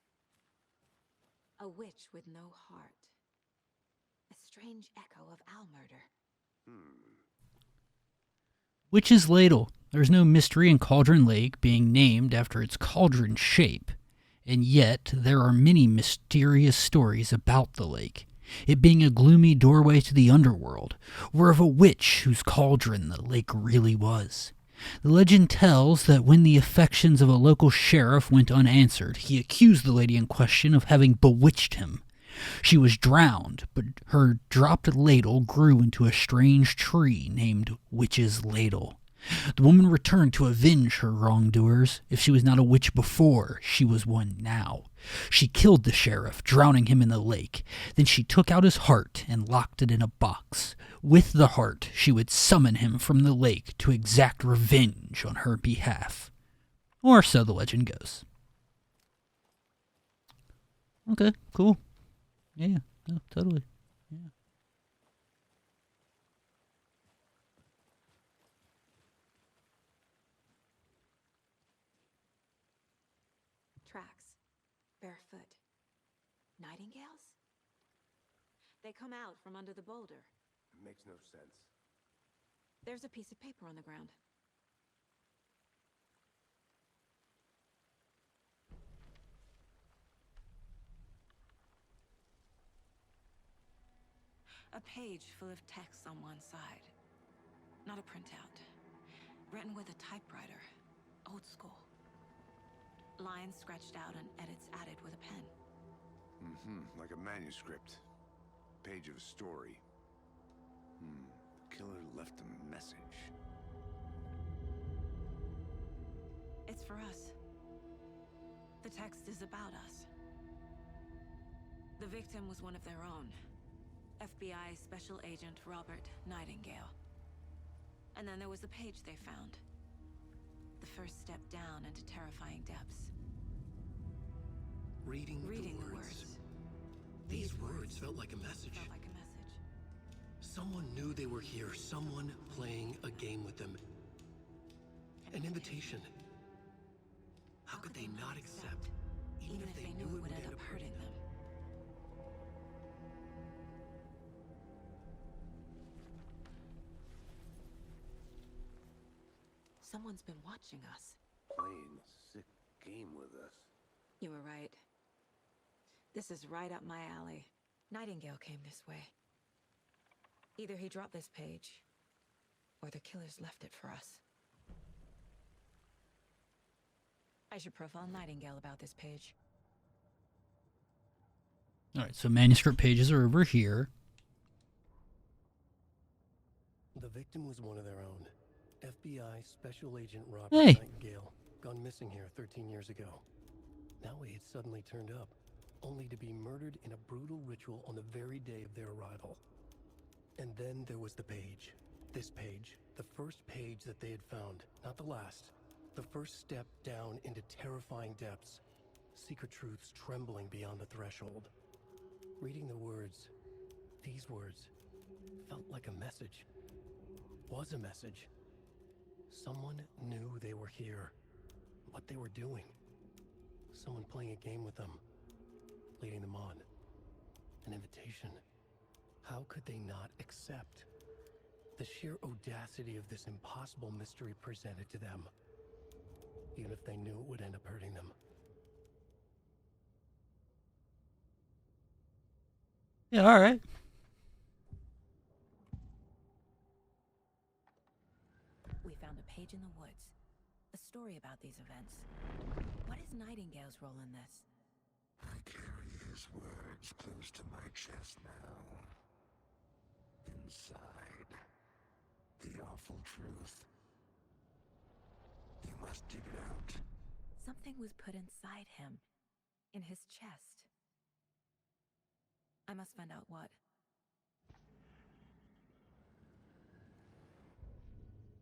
[SPEAKER 3] A witch with no heart. A strange echo of owl murder.
[SPEAKER 1] Witch's Ladle. There's no mystery in Cauldron Lake being named after its cauldron shape. And yet, there are many mysterious stories about the lake. It being a gloomy doorway to the underworld, or of a witch whose cauldron the lake really was. The legend tells that when the affections of a local sheriff went unanswered, he accused the lady in question of having bewitched him. She was drowned, but her dropped ladle grew into a strange tree named Witch's Ladle. The woman returned to avenge her wrongdoers. If she was not a witch before, she was one now. She killed the sheriff, drowning him in the lake. Then she took out his heart and locked it in a box. With the heart, she would summon him from the lake to exact revenge on her behalf. Or so the legend goes. Okay, cool. Yeah, no, totally. Yeah.
[SPEAKER 3] Tracks. Barefoot. Nightingales? They come out from under the boulder.
[SPEAKER 5] It makes no sense.
[SPEAKER 3] There's a piece of paper on the ground. A page full of text on one side. Not a printout. Written with a typewriter. Old school. Lines scratched out and edits added with a pen.
[SPEAKER 5] Mm-hmm. Like a manuscript. Page of a story. The killer left a message.
[SPEAKER 3] It's for us. The text is about us. The victim was one of their own. FBI Special Agent Robert Nightingale. And then there was the page they found. The first step down into terrifying depths.
[SPEAKER 2] Reading
[SPEAKER 3] the words.
[SPEAKER 2] These words felt like a message.
[SPEAKER 3] Felt like a message.
[SPEAKER 2] Someone knew they were here. Someone playing a game with them. An invitation. How could they not accept, even if they knew it would end up hurting them?
[SPEAKER 3] Someone's been watching us.
[SPEAKER 5] Playing a sick game with us.
[SPEAKER 3] You were right. This is right up my alley. Nightingale came this way. Either he dropped this page, or the killers left it for us. I should profile Nightingale about this page.
[SPEAKER 1] Alright, so manuscript pages are over here.
[SPEAKER 2] The victim was one of their own. FBI Special Agent Robert
[SPEAKER 1] Hey.
[SPEAKER 2] Nightingale, gone missing here 13 years ago. Now he had suddenly turned up, only to be murdered in a brutal ritual on the very day of their arrival. And then there was the page. This page, the first page that they had found, not the last. The first step down into terrifying depths. Secret truths trembling beyond the threshold. Reading the words, these words, felt like a message. Was a message. Someone knew they were here. What they were doing. Someone playing a game with them. Leading them on. An invitation. How could they not accept? The sheer audacity of this impossible mystery presented to them. Even if they knew it would end up hurting them.
[SPEAKER 1] Yeah, alright.
[SPEAKER 3] We found a page in the woods. A story about these events. What is Nightingale's role in this?
[SPEAKER 5] I carry his words close to my chest now. Inside, the awful truth. You must dig it out.
[SPEAKER 3] Something was put inside him. In his chest. I must find out what.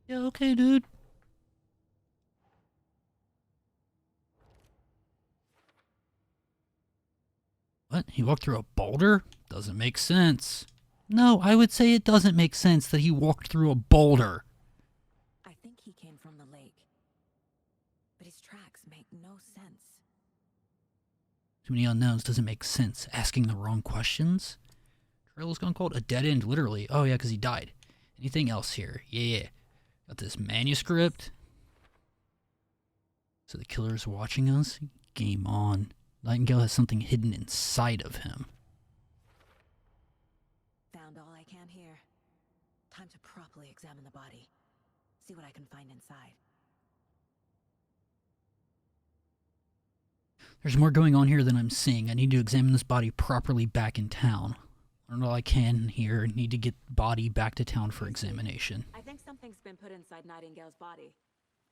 [SPEAKER 1] Yeah, okay, dude. What? He walked through a boulder? Doesn't make sense. No, I would say it doesn't make sense that he walked through a boulder.
[SPEAKER 3] I think he came from the lake. But his tracks make no sense.
[SPEAKER 1] Too many unknowns doesn't make sense. Asking the wrong questions? Trail is gone cold. A dead end, literally. Oh, yeah, because he died. Anything else here? Yeah. Got this manuscript. So the killer's watching us? Game on. Nightingale has something hidden inside of him.
[SPEAKER 3] Found all I can here. Time to properly examine the body. See what I can find inside.
[SPEAKER 1] There's more going on here than I'm seeing. I need to examine this body properly back in town. Learn all I can here. Need to get the body back to town for examination.
[SPEAKER 3] I think something's been put inside Nightingale's body.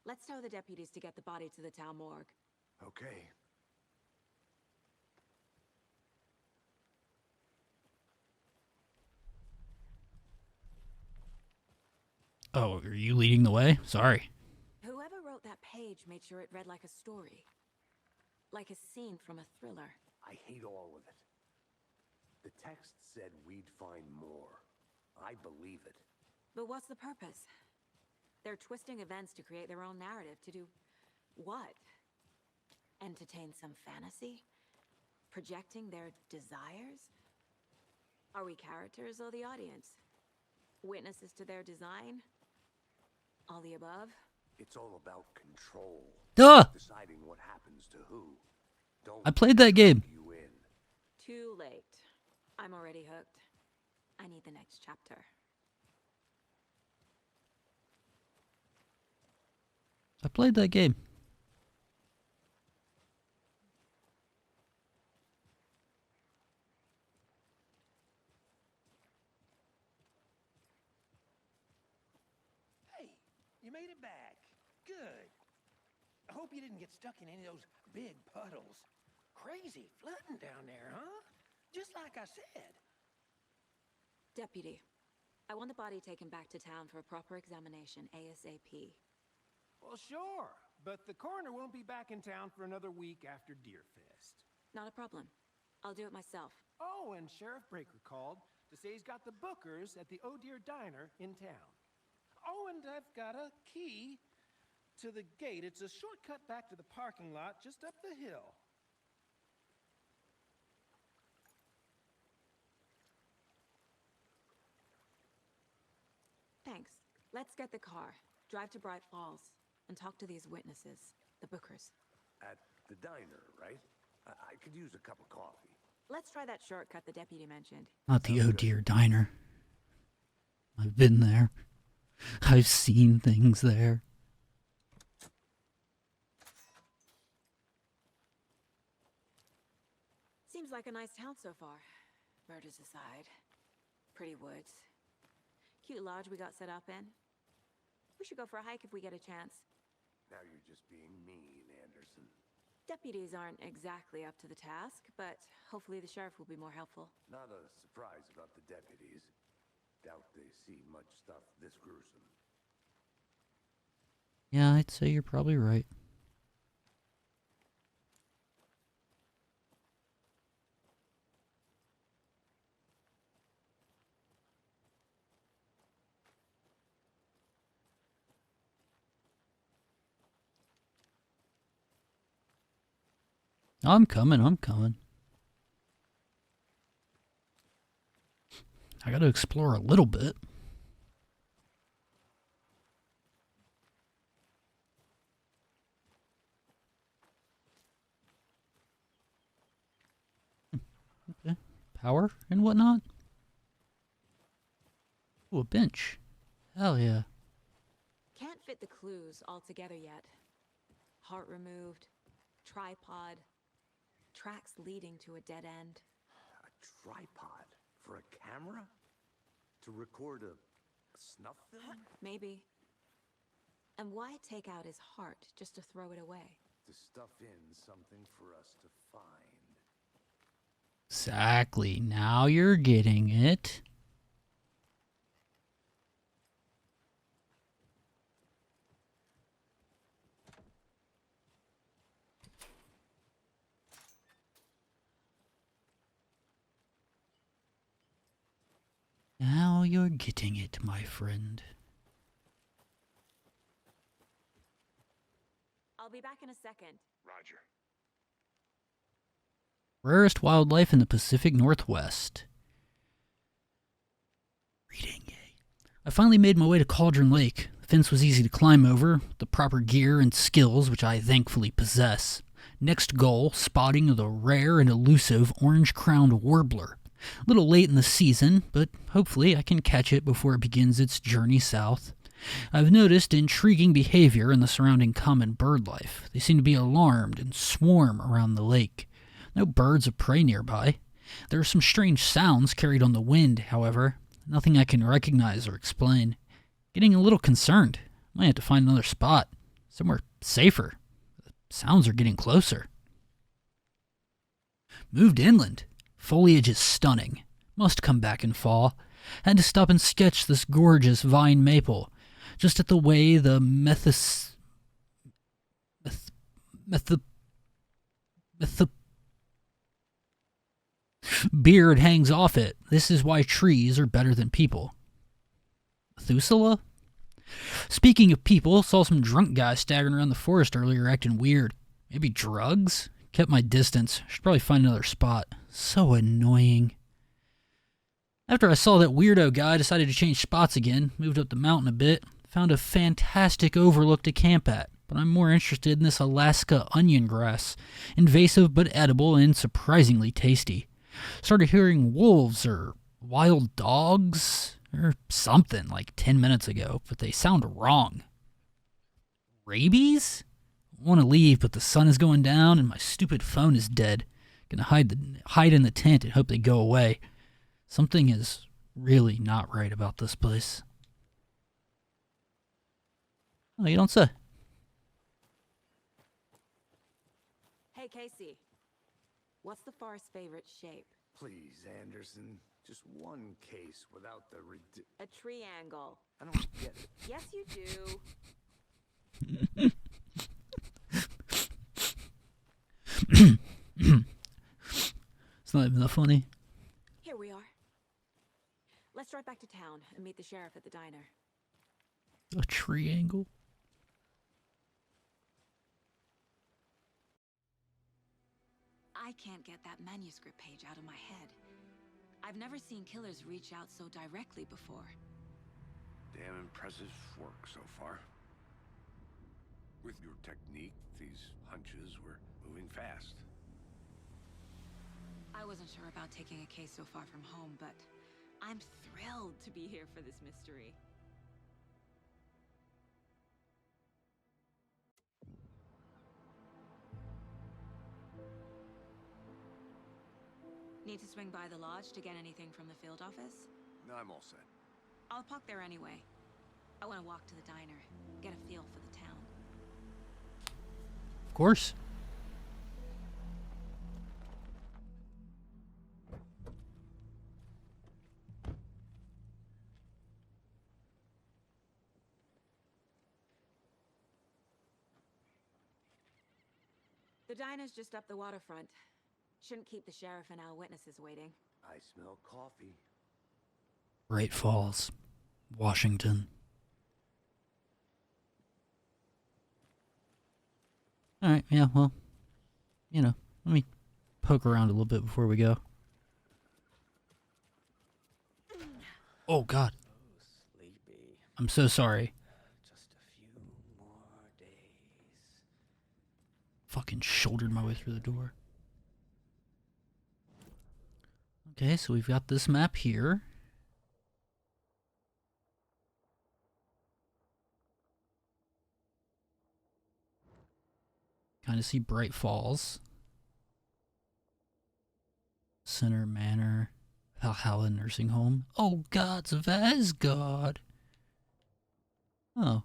[SPEAKER 3] Let's tell the deputies to get the body to the town morgue.
[SPEAKER 5] Okay.
[SPEAKER 1] Oh, are you leading the way? Sorry.
[SPEAKER 3] Whoever wrote that page made sure it read like a story. Like a scene from a thriller.
[SPEAKER 5] I hate all of it. The text said we'd find more. I believe it.
[SPEAKER 3] But what's the purpose? They're twisting events to create their own narrative. To do what? Entertain some fantasy? Projecting their desires? Are we characters or the audience? Witnesses to their design? All the above?
[SPEAKER 5] It's all about control.
[SPEAKER 1] Duh!
[SPEAKER 5] Deciding what happens to who. Don't
[SPEAKER 1] I played that game.
[SPEAKER 5] you in.
[SPEAKER 3] Too late. I'm already hooked. I need the next chapter.
[SPEAKER 1] I played that game.
[SPEAKER 8] Hey, you made it back. Good. I hope you didn't get stuck in any of those big puddles. Crazy flooding down there, huh? Just like I said.
[SPEAKER 3] Deputy, I want the body taken back to town for a proper examination ASAP.
[SPEAKER 8] Well, sure, but the coroner won't be back in town for another week after Deerfest.
[SPEAKER 3] Not a problem. I'll do it myself.
[SPEAKER 8] Oh, and Sheriff Breaker called to say he's got the bookers at the Oh Dear Diner in town. Oh, and I've got a key to the gate. It's a shortcut back to the parking lot just up the hill.
[SPEAKER 3] Thanks. Let's get the car, drive to Bright Falls, and talk to these witnesses, the bookers.
[SPEAKER 5] At the diner, right? I could use a cup of coffee.
[SPEAKER 3] Let's try that shortcut the deputy mentioned.
[SPEAKER 1] Not the Oh Dear Diner. I've been there. I've seen things there.
[SPEAKER 3] Seems like a nice town so far. Murders aside. Pretty woods. cute lodge we got set up in. We should go for a hike if we get a chance.
[SPEAKER 5] Now you're just being mean, Anderson.
[SPEAKER 3] Deputies aren't exactly up to the task, but hopefully the sheriff will be more helpful.
[SPEAKER 5] Not a surprise about the deputies. Doubt they see much stuff this gruesome.
[SPEAKER 1] Yeah, I'd say you're probably right. I'm coming. I gotta explore a little bit. Okay. Power and whatnot. Ooh, a bench. Hell yeah.
[SPEAKER 3] Can't fit the clues all together yet. Heart removed, tripod, tracks leading to a dead end.
[SPEAKER 5] A tripod for a camera? To record a snuff film?
[SPEAKER 3] Maybe. And why take out his heart just to throw it away?
[SPEAKER 5] To stuff in something for us to find.
[SPEAKER 1] Exactly. Now you're getting it. Now you're getting it, my friend.
[SPEAKER 3] I'll be back in a second.
[SPEAKER 7] Roger.
[SPEAKER 1] Rarest wildlife in the Pacific Northwest. Reading, yay. I finally made my way to Cauldron Lake. The fence was easy to climb over, with the proper gear and skills which I thankfully possess. Next goal, spotting the rare and elusive orange-crowned warbler. A little late in the season, but hopefully I can catch it before it begins its journey south. I've noticed intriguing behavior in the surrounding common bird life. They seem to be alarmed and swarm around the lake. No birds of prey nearby. There are some strange sounds carried on the wind, however. Nothing I can recognize or explain. Getting a little concerned. Might have to find another spot. Somewhere safer. The sounds are getting closer. Moved inland. Foliage is stunning. Must come back in fall. Had to stop and sketch this gorgeous vine maple. Just at the way the beard hangs off it. This is why trees are better than people. Methuselah? Speaking of people, saw some drunk guy staggering around the forest earlier acting weird. Maybe drugs? Kept my distance. Should probably find another spot. So annoying. After I saw that weirdo guy, decided to change spots again. Moved up the mountain a bit. Found a fantastic overlook to camp at. But I'm more interested in this Alaska onion grass. Invasive but edible and surprisingly tasty. Started hearing wolves or wild dogs or something like 10 minutes ago, but they sound wrong. Rabies? I want to leave, but the sun is going down and my stupid phone is dead. Gonna hide in the tent and hope they go away. Something is really not right about this place. Oh, you don't say.
[SPEAKER 3] Hey, Casey. What's the forest's favorite shape?
[SPEAKER 5] Please, Anderson. Just one case without the
[SPEAKER 3] A triangle.
[SPEAKER 5] I don't get it.
[SPEAKER 3] Yes, you do.
[SPEAKER 1] It's not even that funny.
[SPEAKER 3] Here we are. Let's drive back to town and meet the sheriff at the diner.
[SPEAKER 1] A triangle?
[SPEAKER 3] I can't get that manuscript page out of my head. I've never seen killers reach out so directly before.
[SPEAKER 5] Damn impressive work so far. With your technique, these hunches were moving fast.
[SPEAKER 3] I wasn't sure about taking a case so far from home, but I'm thrilled to be here for this mystery. Need to swing by the lodge to get anything from the field office?
[SPEAKER 5] No, I'm all set.
[SPEAKER 3] I'll park there anyway. I want to walk to the diner, get a feel for the town.
[SPEAKER 1] Of course.
[SPEAKER 3] The diner's just up the waterfront. Shouldn't keep the sheriff and our witnesses waiting.
[SPEAKER 5] I smell coffee.
[SPEAKER 1] Great Falls, Washington. Alright, yeah, well, you know, let me poke around a little bit before we go. Oh, God.
[SPEAKER 2] Sleepy.
[SPEAKER 1] I'm so sorry.
[SPEAKER 2] Just a few more days.
[SPEAKER 1] Fucking shouldered my way through the door. Okay, so we've got this map here. Kind of see Bright Falls. Center Manor. Valhalla Nursing Home. Oh, Gods of Asgard. Oh.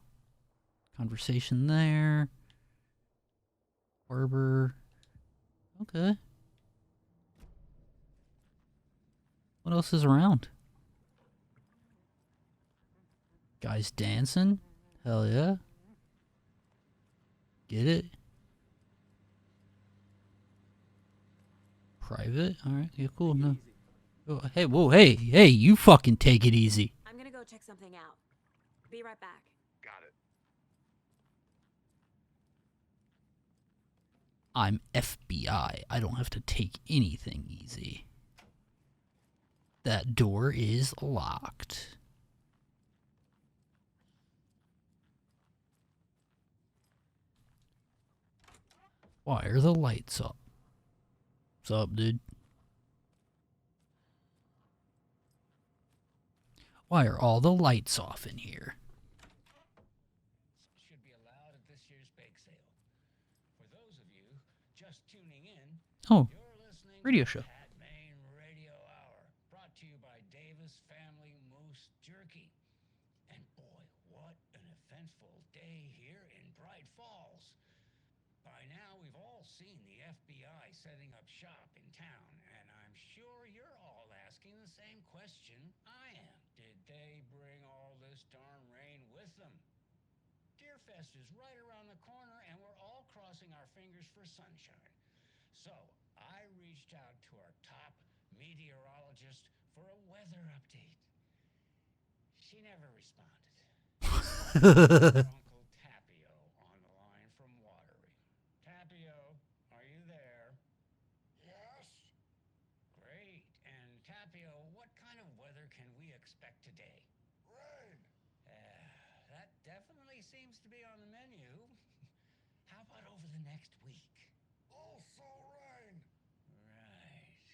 [SPEAKER 1] Conversation there. Harbor. Okay. What else is around? Guys dancing? Hell yeah. Get it? Private? Alright, yeah, cool. No. Oh, hey, whoa, hey, you fucking take it easy.
[SPEAKER 3] I'm gonna go check something out. Be right back.
[SPEAKER 5] Got it.
[SPEAKER 1] I'm FBI. I don't have to take anything easy. That door is locked. Why are the lights up? What's up, dude? Why are all the lights off in here?
[SPEAKER 9] Should be allowed at this year's bake sale. For those of you just tuning in,
[SPEAKER 1] Oh,
[SPEAKER 9] you're listening
[SPEAKER 1] radio
[SPEAKER 9] to
[SPEAKER 1] show.
[SPEAKER 9] Pat Main Radio Hour, brought to you by Davis Family Moose Jerky. And boy, what an eventful day here in Bright Falls. By now, we've all seen the FBI setting up shop in town, and I'm sure you're all asking the same question I am. Did they bring all this darn rain with them? Deerfest is right around the corner, and we're all crossing our fingers for sunshine. So, I reached out to our top meteorologist for a weather update. She never responded. Uncle Tapio on the line from Watery. Tapio, are you there? Yes. Great. And Tapio, what kind of weather can we expect today? Rain. That definitely seems to be on the menu. How about over the next week? Also rain. Right.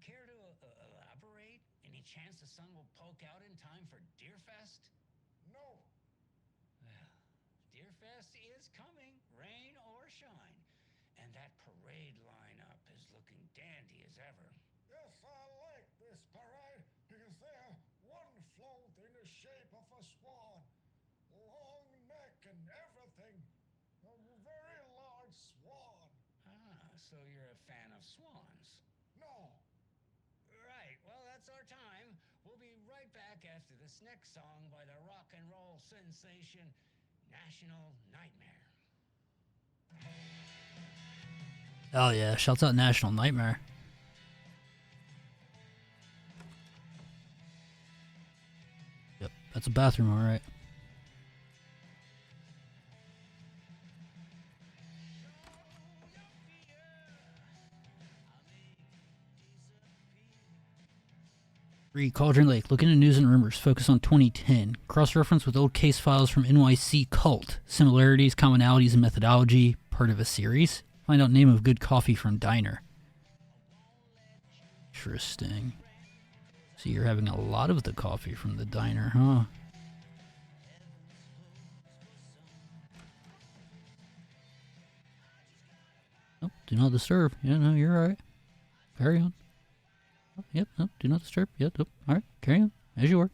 [SPEAKER 9] Care to elaborate? Any chance the sun will poke out in time for Deerfest? No. Well, Deerfest is coming, rain or shine. And that parade lineup is looking dandy as ever. Yes, I like this parade because they're one float in the shape of a swan. Long neck and everything. A very large swan. Ah, so you're a fan of swans? No. Right, well, that's our time. We'll be right back after this next song by the rock and roll sensation, National Nightmare.
[SPEAKER 1] Oh yeah, shouts out National Nightmare. Yep, that's a bathroom, alright. Cauldron Lake. Look into news and rumors. Focus on 2010. Cross-reference with old case files from NYC Cult. Similarities, commonalities, and methodology. Part of a series. Find out name of good coffee from diner. Interesting. So you're having a lot of the coffee from the diner, huh? Oh, do not disturb. Yeah, no, you're alright. Carry on. Oh, yep, no, do not disturb. Yep, nope. Alright, carry on. As you were.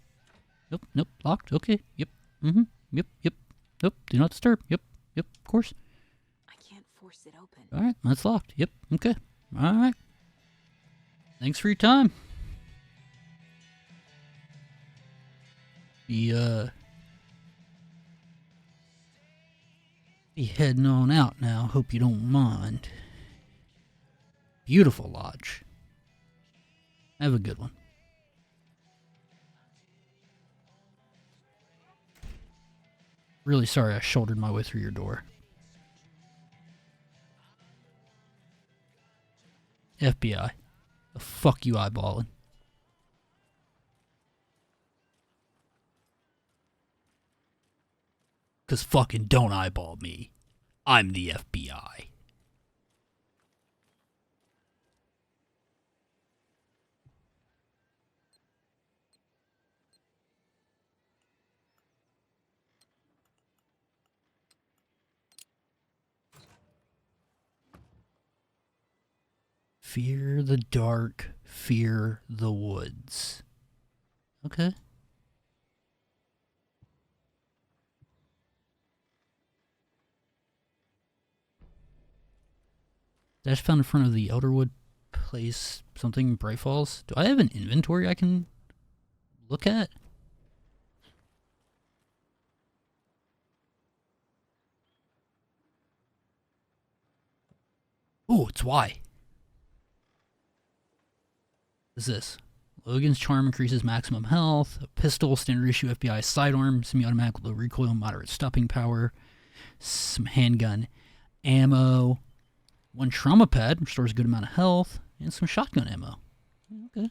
[SPEAKER 1] Nope, nope, locked. Okay, yep. Mm-hmm, yep, yep. Nope, do not disturb. Yep, yep, of course.
[SPEAKER 3] I can't force it open.
[SPEAKER 1] Alright, that's locked. Yep, okay. Alright. Thanks for your time. Be heading on out now. Hope you don't mind. Beautiful lodge. Have a good one. Really sorry I shouldered my way through your door. FBI. The fuck you eyeballing? Cause fucking don't eyeball me. I'm the FBI. Fear the dark, fear the woods. Okay. I just found in front of the Elderwood place something, Bright Falls. Do I have an inventory I can look at? Oh, it's Y. What is this? Logan's Charm increases maximum health. A pistol, standard issue FBI sidearm, semi-automatic, low recoil, moderate stopping power. Some handgun ammo. One trauma pad, restores a good amount of health. And some shotgun ammo. Okay.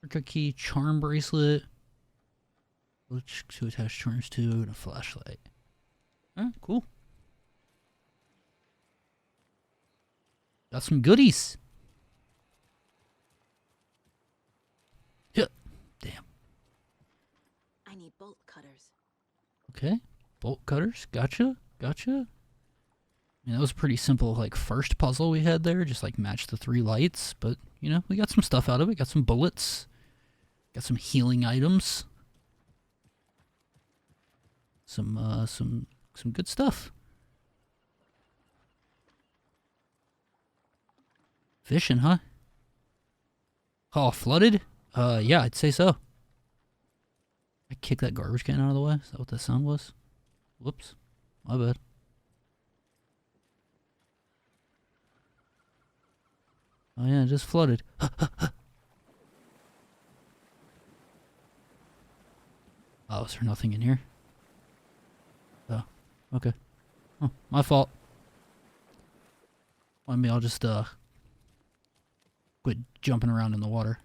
[SPEAKER 1] Circuit key, charm bracelet. Which to attach charms to, and a flashlight. Alright, cool. Got some goodies. Yeah. Damn.
[SPEAKER 3] I need bolt cutters.
[SPEAKER 1] Okay. Bolt cutters. Gotcha. Gotcha. I mean, that was a pretty simple, like, first puzzle we had there. Just, like, match the 3 lights. But, you know, we got some stuff out of it. Got some bullets. Got some healing items. Some good stuff. Fishing, huh? Oh, flooded? Yeah, I'd say so. I kicked that garbage can out of the way. Is that what that sound was? Whoops. My bad. Oh yeah, it just flooded. Oh, is there nothing in here? Oh, okay. Oh, my fault. I mean, I'll just, quit jumping around in the water.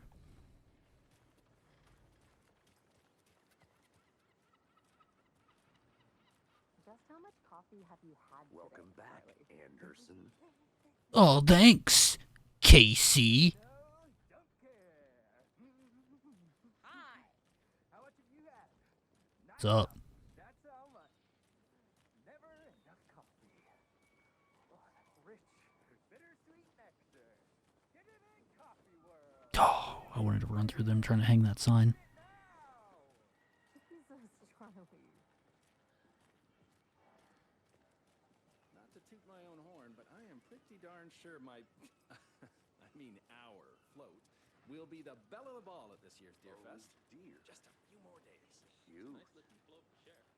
[SPEAKER 10] Just how much coffee have you had today,
[SPEAKER 5] Welcome back, Anderson.
[SPEAKER 1] Oh, thanks, Casey.
[SPEAKER 7] Hi. How much have you had?
[SPEAKER 1] What's up?
[SPEAKER 7] That's how much. Never enough coffee. Rich, bittersweet nectar. Get it in coffee world.
[SPEAKER 1] Oh, I wanted to run through them trying to hang that sign.
[SPEAKER 10] Jesus, Charlie.
[SPEAKER 11] Not to toot my own horn, but I am pretty darn sure my, I mean our float will be the belle of the ball at this year's Deer Fest.
[SPEAKER 5] Dear.
[SPEAKER 11] Just a few more days.
[SPEAKER 5] You.
[SPEAKER 11] Nice looking float for Sheriff.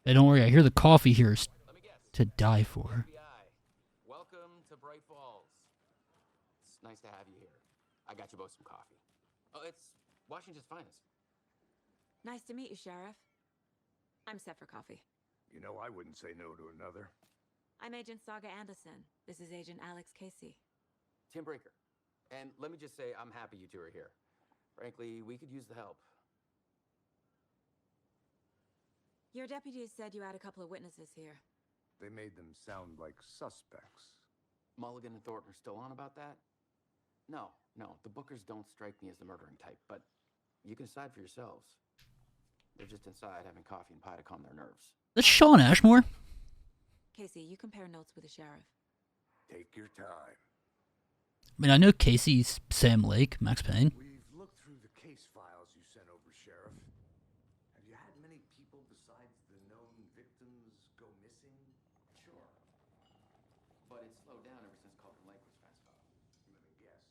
[SPEAKER 1] Hey, don't worry. I hear the coffee here is
[SPEAKER 11] Let me guess.
[SPEAKER 1] to die for.
[SPEAKER 11] FBI. Welcome to Bright Falls. It's nice to have you here. I got you both some coffee. Oh, it's Washington's finest.
[SPEAKER 3] Nice to meet you, Sheriff. I'm set for coffee.
[SPEAKER 5] You know, I wouldn't say no to another.
[SPEAKER 3] I'm Agent Saga Anderson. This is Agent Alex Casey.
[SPEAKER 11] Tim Brinker. And let me just say, I'm happy you two are here. Frankly, we could use the help.
[SPEAKER 3] Your deputies said you had a couple of witnesses here.
[SPEAKER 5] They made them sound like suspects.
[SPEAKER 11] Mulligan and Thornton are still on about that? No, the Bookers don't strike me as the murdering type, but you can decide for yourselves. They're just inside having coffee and pie to calm their nerves.
[SPEAKER 1] That's Sean Ashmore.
[SPEAKER 3] Casey, you compare notes with the sheriff.
[SPEAKER 5] Take your time.
[SPEAKER 1] I mean, I know Casey's Sam Lake, Max Payne.
[SPEAKER 5] We've looked through the case files you sent over, Sheriff. Have you had many people besides the known victims go missing?
[SPEAKER 11] Sure. But it's slowed down ever since Colton Lake was found.
[SPEAKER 5] Let me guess.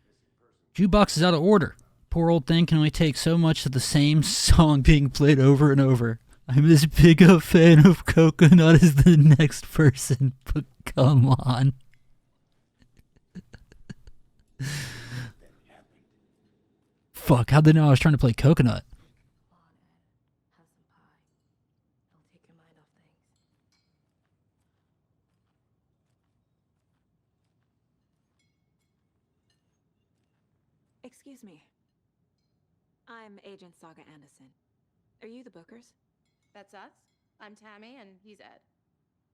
[SPEAKER 5] Missing person.
[SPEAKER 1] Jukebox is out of order. Poor old thing can only take so much of the same song being played over and over. I'm as big a fan of Coconut as the next person, but come on. Fuck, how'd they know I was trying to play Coconut?
[SPEAKER 10] Come on, Ed. Have some pie. It'll take your mind off things.
[SPEAKER 3] Excuse me. I'm Agent Saga Anderson. Are you the Bookers?
[SPEAKER 12] That's us. I'm Tammy, and he's Ed.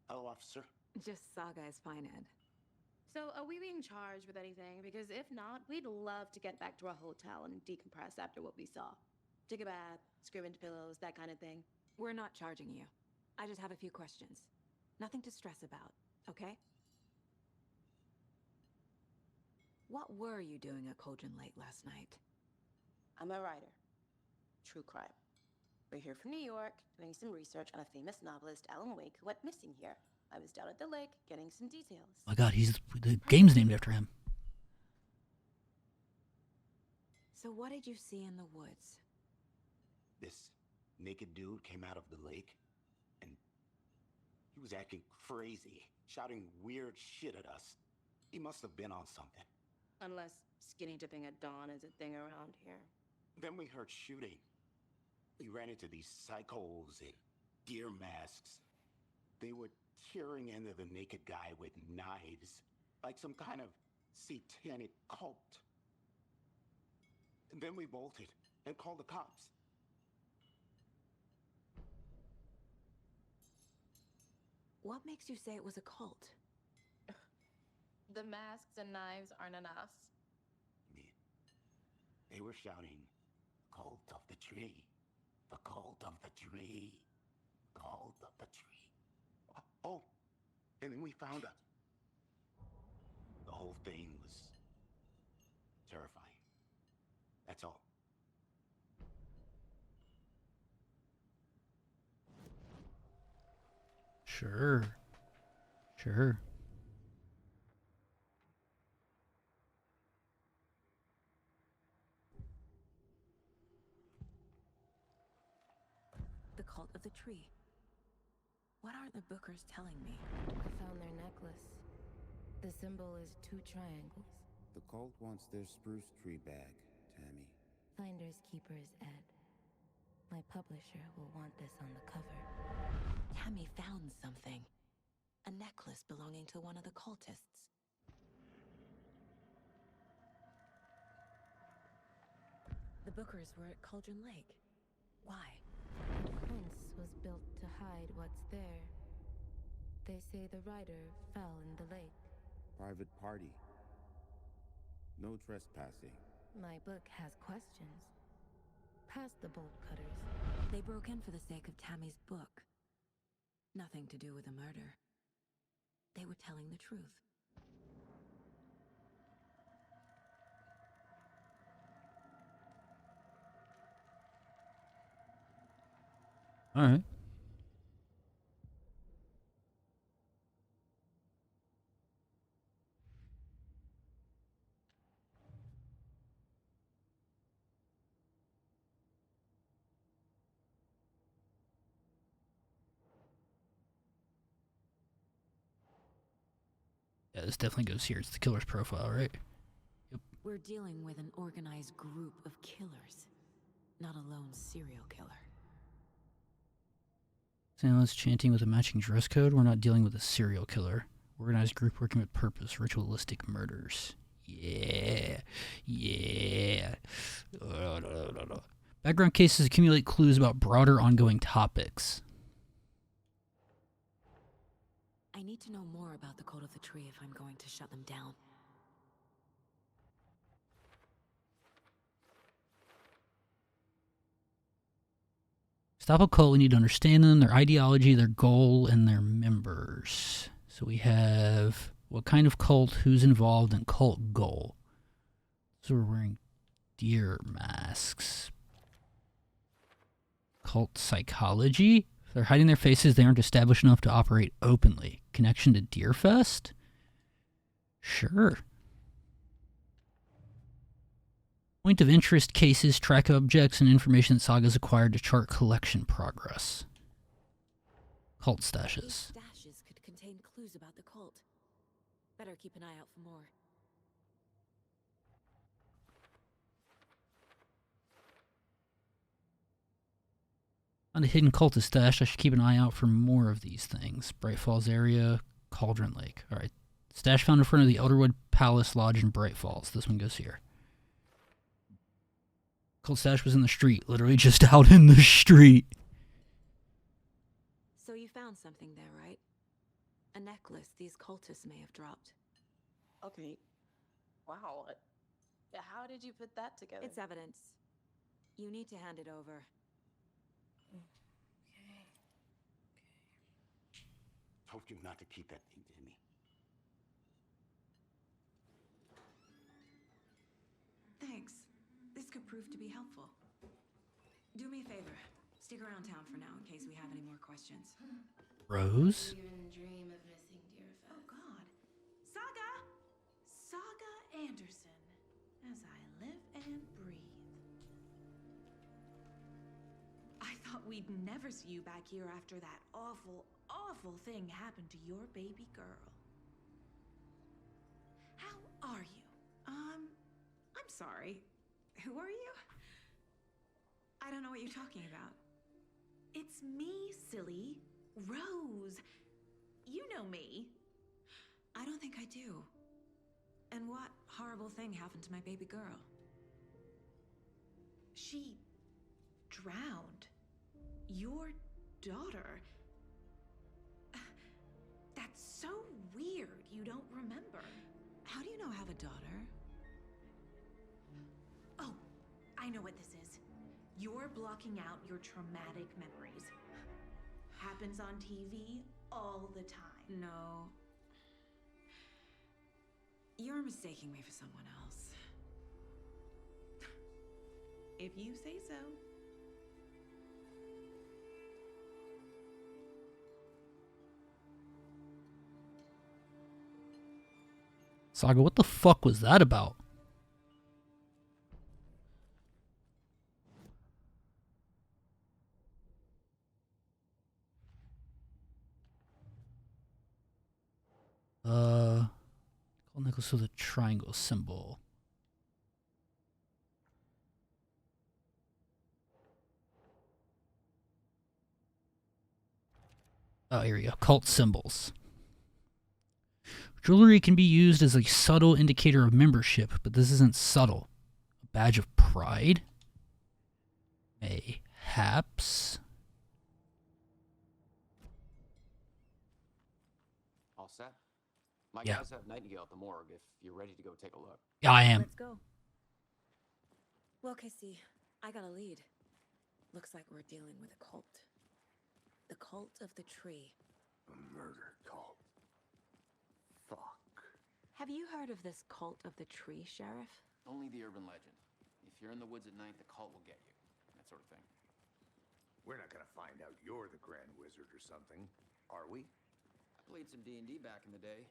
[SPEAKER 13] Hello, officer.
[SPEAKER 3] Just Saga is fine, Ed.
[SPEAKER 12] So, are we being charged with anything? Because if not, we'd love to get back to our hotel and decompress after what we saw. Take a bath, scream into pillows, that kind of thing.
[SPEAKER 3] We're not charging you. I just have a few questions. Nothing to stress about, okay? What were you doing at Cauldron Lake last night?
[SPEAKER 12] I'm a writer. True crime. We're here from New York, doing some research on a famous novelist, Alan Wake, who went missing here. I was down at the lake, getting some details.
[SPEAKER 1] Oh my god, the game's named after him.
[SPEAKER 3] So what did you see in the woods?
[SPEAKER 13] This naked dude came out of the lake, and he was acting crazy, shouting weird shit at us. He must have been on something.
[SPEAKER 12] Unless skinny dipping at dawn is a thing around here.
[SPEAKER 13] Then we heard shooting. We ran into these psychos in deer masks. They were tearing into the naked guy with knives, like some kind of satanic cult. And then we bolted and called the cops.
[SPEAKER 3] What makes you say it was a cult?
[SPEAKER 12] The masks and knives aren't enough.
[SPEAKER 13] They were shouting, "Cult of the tree, the cult of the tree, cult of the tree." Oh, and then we found her. The whole thing was terrifying. That's all.
[SPEAKER 1] Sure. Sure.
[SPEAKER 3] The cult of the tree. What are the Bookers telling me?
[SPEAKER 10] I found their necklace. The symbol is 2 triangles.
[SPEAKER 14] The cult wants their spruce tree bag, Tammy.
[SPEAKER 10] Finders keepers, Ed. My publisher will want this on the cover.
[SPEAKER 3] Tammy found something. A necklace belonging to one of the cultists. The Bookers were at Cauldron Lake. Why?
[SPEAKER 10] The fence was built to hide what's there. They say the rider fell in the lake.
[SPEAKER 14] Private party. No trespassing.
[SPEAKER 10] My book has questions. Past the bolt cutters.
[SPEAKER 3] They broke in for the sake of Tammy's book. Nothing to do with the murder. They were telling the truth.
[SPEAKER 1] All right. Yeah, this definitely goes here. It's the killer's profile, right? Yep.
[SPEAKER 3] We're dealing with an organized group of killers, not a lone serial killer.
[SPEAKER 1] Silence chanting with a matching dress code. We're not dealing with a serial killer. Organized group working with purpose. Ritualistic murders. Yeah. Yeah. Background cases accumulate clues about broader ongoing topics.
[SPEAKER 3] I need to know more about the Cult of the Tree if I'm going to shut them down.
[SPEAKER 1] Stop a cult, we need to understand them, their ideology, their goal, and their members. So we have What kind of cult? Who's involved? And cult goal. So we're wearing deer masks. Cult psychology? If they're hiding their faces, they aren't established enough to operate openly. Connection to Deerfest? Sure. Point of interest cases, track objects, and information that Saga's acquired to chart collection progress. Cult stashes.
[SPEAKER 3] Stashes could contain clues about the cult. Better keep an eye out for more.
[SPEAKER 1] On the hidden cultist stash, I should keep an eye out for more of these things. Bright Falls area, Cauldron Lake. Alright. Stash found in front of the Elderwood Palace Lodge in Bright Falls. This one goes here. Cult stash was in the street. Literally just out in the street.
[SPEAKER 3] So you found something there, right? A necklace these cultists may have dropped.
[SPEAKER 12] Okay. Wow. How did you put that together?
[SPEAKER 3] It's evidence. You need to hand it over.
[SPEAKER 13] Told you not to keep that thing to me.
[SPEAKER 3] Thanks. This could prove to be helpful. Do me a favor. Stick around town for now in case we have any more questions.
[SPEAKER 1] Rose?
[SPEAKER 12] Dream of missing Deerfest.
[SPEAKER 15] Oh God. Saga Anderson. As I live and breathe. I thought we'd never see you back here after that awful thing happened to your baby girl. How are you? I'm sorry. Who are you? I don't know what you're talking about. It's me, silly. Rose. You know me.
[SPEAKER 3] I don't think I do. And what horrible thing happened to my baby girl?
[SPEAKER 15] She drowned. Your daughter. That's so weird you don't remember.
[SPEAKER 3] How do you know I have a daughter?
[SPEAKER 15] Oh, I know what this is. You're blocking out your traumatic memories. Happens on TV all the time.
[SPEAKER 3] No. You're mistaking me for someone else.
[SPEAKER 15] If you say so.
[SPEAKER 1] Saga, what the fuck was that about? Gold necklace with a triangle symbol. Oh, here we go. Cult symbols. Jewelry can be used as a subtle indicator of membership, but this isn't subtle. A badge of pride? Mayhaps?
[SPEAKER 11] All set? My
[SPEAKER 1] Yeah.
[SPEAKER 11] guys have Nightingale at the morgue if you're ready to go take a look.
[SPEAKER 1] Yeah, I am.
[SPEAKER 3] Let's go. Well, Casey, I got a lead. Looks like we're dealing with a cult. The cult of the tree.
[SPEAKER 5] A murder cult. Fuck.
[SPEAKER 3] Have you heard of this cult of the tree, Sheriff?
[SPEAKER 11] Only the urban legend. If you're in the woods at night, the cult will get you. That sort of thing.
[SPEAKER 5] We're not gonna find out you're the Grand Wizard or something, are we?
[SPEAKER 11] I played some D&D back in the day.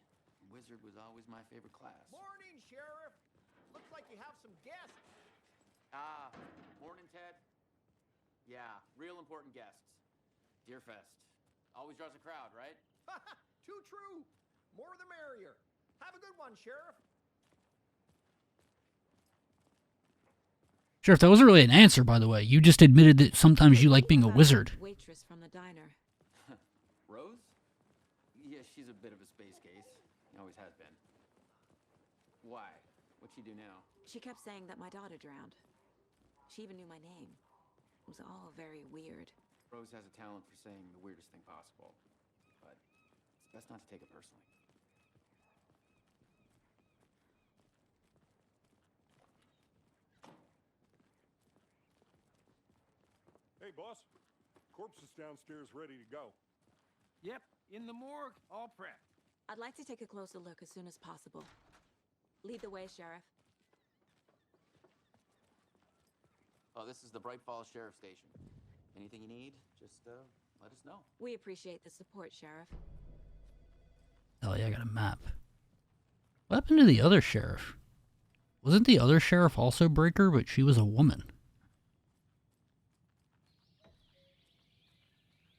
[SPEAKER 11] Wizard was always my favorite class.
[SPEAKER 8] Morning, Sheriff. Looks like you have some guests.
[SPEAKER 11] Morning, Ted. Yeah, real important guests. Deerfest. Always draws a crowd, right?
[SPEAKER 8] Too true. More the merrier. Have a good one, Sheriff.
[SPEAKER 1] Sheriff, that wasn't really an answer, by the way. You just admitted that sometimes you like being a wizard.
[SPEAKER 3] Waitress from the diner.
[SPEAKER 11] Rose? Yeah, she's a bit of a space case. Always has been. Why? What'd she do now?
[SPEAKER 3] She kept saying that my daughter drowned. She even knew my name. It was all very weird.
[SPEAKER 11] Rose has a talent for saying the weirdest thing possible. But it's best not to take it personally.
[SPEAKER 6] Hey, boss. Corpse is downstairs ready to go.
[SPEAKER 8] Yep, in the morgue, all prepped.
[SPEAKER 3] I'd like to take a closer look as soon as possible. Lead the way, Sheriff.
[SPEAKER 11] Oh, this is the Bright Falls Sheriff Station. Anything you need, just let us know.
[SPEAKER 3] We appreciate the support, Sheriff.
[SPEAKER 1] Oh yeah, I got a map. What happened to the other sheriff? Wasn't the other sheriff also Breaker, but she was a woman?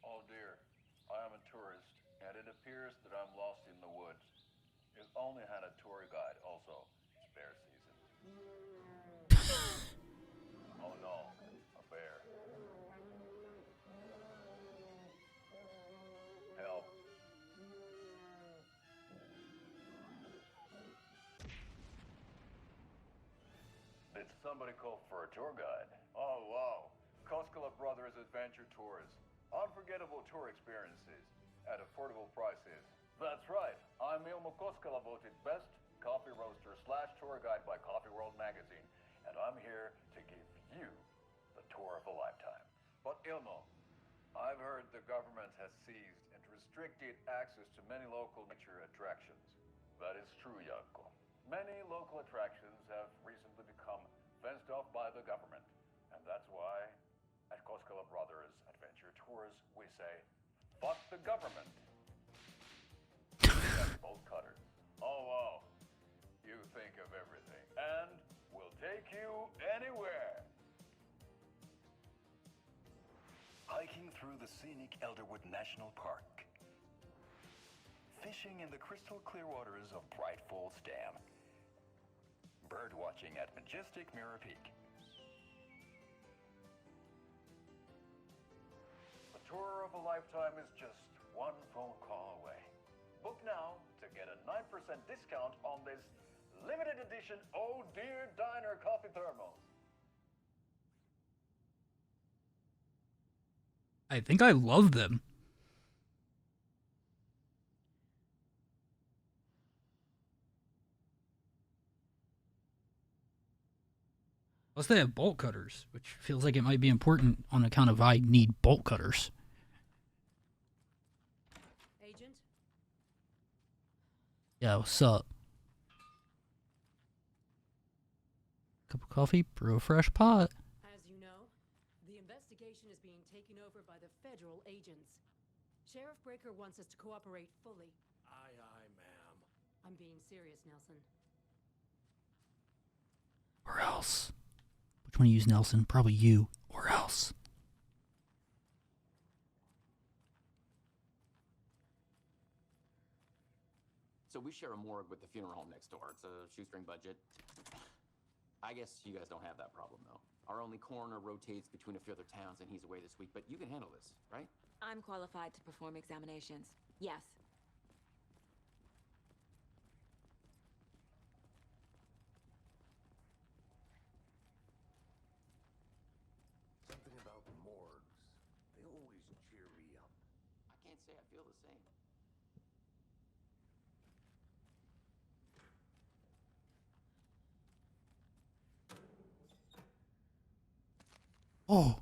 [SPEAKER 16] Oh dear, I am a tourist, and it appears that I'm lost in the woods. If only had a tour guide also. It's bear season. Oh no, a bear. Help. Did somebody call for a tour guide? Oh wow, Koskela Brothers Adventure Tours. Unforgettable tour experiences at affordable prices. That's right, I'm Ilmo Koskela, voted best coffee roaster / tour guide by Coffee World magazine, and I'm here to give you the tour of a lifetime. But Ilmo, I've heard the government has seized and restricted access to many local nature attractions. That is true, Jaakko. Many local attractions have recently become fenced off by the government, and that's why at Koskela Brothers Adventure Tours we say, fuck the government. Bolt cutters. Oh wow, you think of everything, and we'll take you anywhere. Hiking through the scenic Elderwood National Park. Fishing in the crystal clear waters of Bright Falls Dam. Bird watching at majestic Mirror Peak. The tour of a lifetime is just one phone call away. Book now to get a 9% discount on this limited edition Oh Dear Diner coffee thermos.
[SPEAKER 1] I think I love them. Plus they have bolt cutters, which feels like it might be important on account of I need bolt cutters.
[SPEAKER 17] Agent?
[SPEAKER 1] Yeah, what's up? Cup of coffee, brew a fresh pot.
[SPEAKER 17] As you know, the investigation is being taken over by the federal agents. Sheriff Breaker wants us to cooperate fully.
[SPEAKER 8] Aye, ma'am.
[SPEAKER 17] I'm being serious, Nelson.
[SPEAKER 1] Or else. Which one you use, Nelson? Probably you. Or else.
[SPEAKER 11] So we share a morgue with the funeral home next door. It's a shoestring budget. I guess you guys don't have that problem, though. Our only coroner rotates between a few other towns, and he's away this week. But you can handle this, right?
[SPEAKER 3] I'm qualified to perform examinations. Yes.
[SPEAKER 5] Something about morgues. They always cheer me up.
[SPEAKER 11] I can't say I feel the same.
[SPEAKER 1] Oh.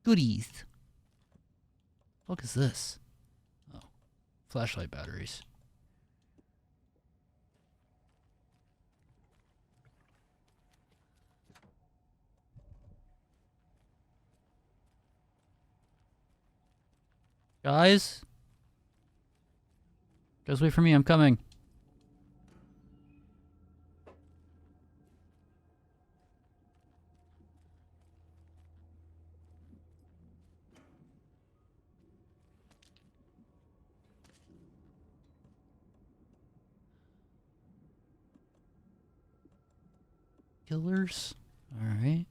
[SPEAKER 1] Goodies. What is this? Oh. Flashlight batteries. Guys? Guys, wait for me. I'm coming. Killers? Alright.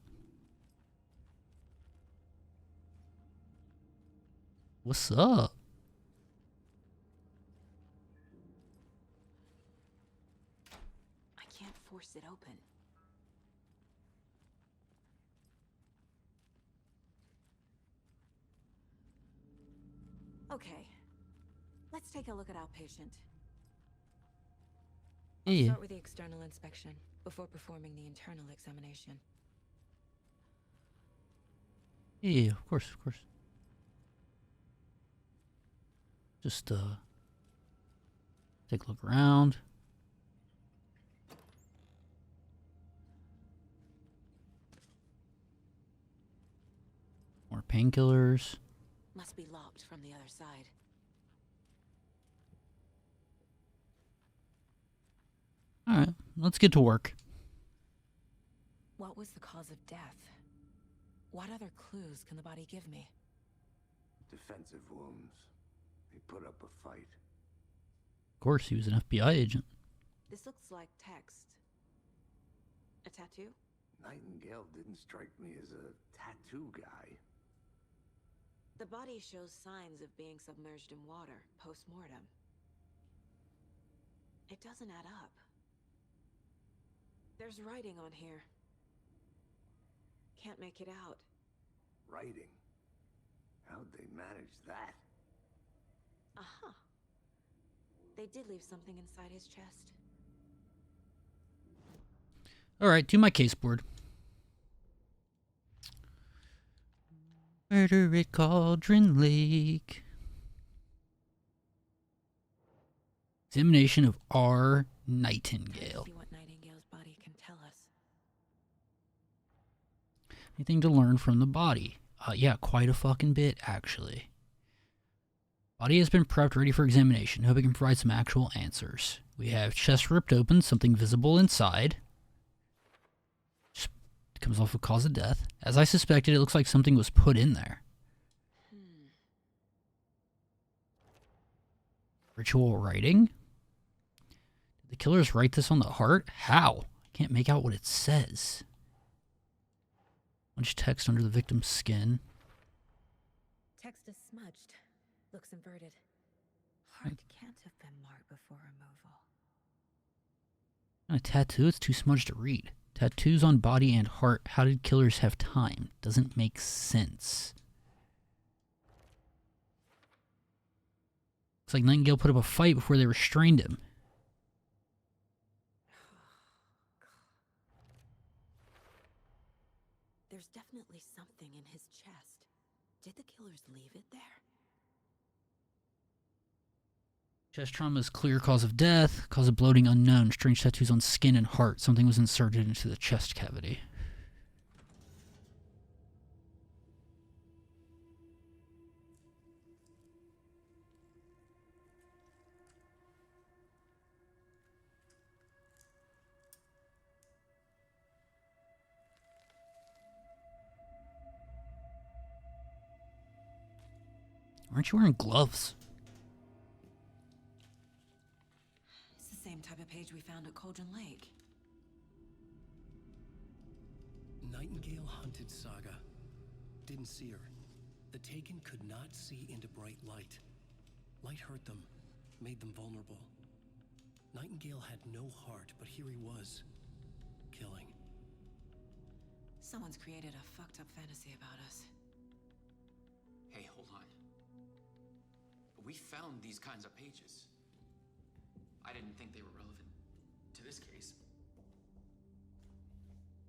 [SPEAKER 1] What's up?
[SPEAKER 3] I can't force it open. Okay. Let's take a look at our patient.
[SPEAKER 1] Yeah.
[SPEAKER 3] Start with the external inspection before performing the internal examination.
[SPEAKER 1] Yeah, of course, of course. Just, Take a look around. More painkillers.
[SPEAKER 3] Must be locked from the other side.
[SPEAKER 1] Alright, let's get to work.
[SPEAKER 3] What was the cause of death? What other clues can the body give me?
[SPEAKER 5] Defensive wounds. He put up a fight.
[SPEAKER 1] Of course, he was an FBI agent.
[SPEAKER 3] This looks like text. A tattoo?
[SPEAKER 5] Nightingale didn't strike me as a tattoo guy.
[SPEAKER 3] The body shows signs of being submerged in water post-mortem. It doesn't add up. There's writing on here. Can't make it out.
[SPEAKER 5] Writing? How'd they manage that?
[SPEAKER 3] Aha. They did leave something inside his chest.
[SPEAKER 1] Alright, to my case board. Murder at Cauldron Lake. Examination of R. Nightingale.
[SPEAKER 3] See what Nightingale's body can tell us.
[SPEAKER 1] Anything to learn from the body? Yeah, quite a fucking bit, actually. Body has been prepped, ready for examination. Hope it can provide some actual answers. We have chest ripped open, something visible inside. Just comes off of cause of death. As I suspected, it looks like something was put in there. Ritual writing? Did the killers write this on the heart? How? I can't make out what it says. Much text under the victim's skin.
[SPEAKER 3] Text is smudged. Looks inverted. Heart can't have been marked before removal.
[SPEAKER 1] A tattoo? It's too smudged to read. Tattoos on body and heart. How did killers have time? Doesn't make sense. Looks like Nightingale put up a fight before they restrained him.
[SPEAKER 3] There's definitely something in his chest. Did the killers leave it there?
[SPEAKER 1] Chest trauma is clear cause of death. Cause of bloating unknown. Strange tattoos on skin and heart. Something was inserted into the chest cavity. Aren't you wearing gloves?
[SPEAKER 3] It's the same type of page we found at Cauldron Lake.
[SPEAKER 2] Nightingale hunted Saga. Didn't see her. The Taken could not see into bright light. Light hurt them, made them vulnerable. Nightingale had no heart, but here he was, killing.
[SPEAKER 3] Someone's created a fucked up fantasy about us.
[SPEAKER 11] Hey, hold on. We found these kinds of pages. I didn't think they were relevant to this case.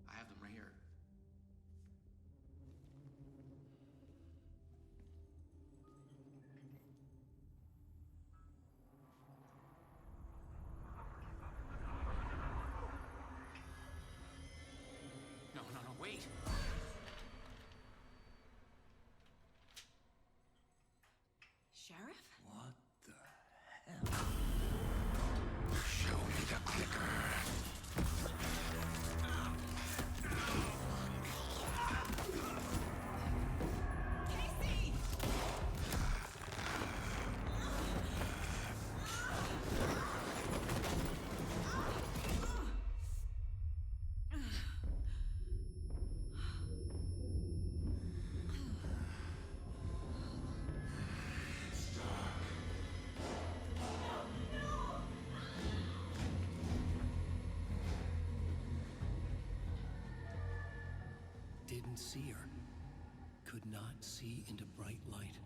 [SPEAKER 11] I have them right here. No, wait.
[SPEAKER 3] Sheriff?
[SPEAKER 5] What the hell? Show me the clicker.
[SPEAKER 2] Didn't see her. Could not see into bright light.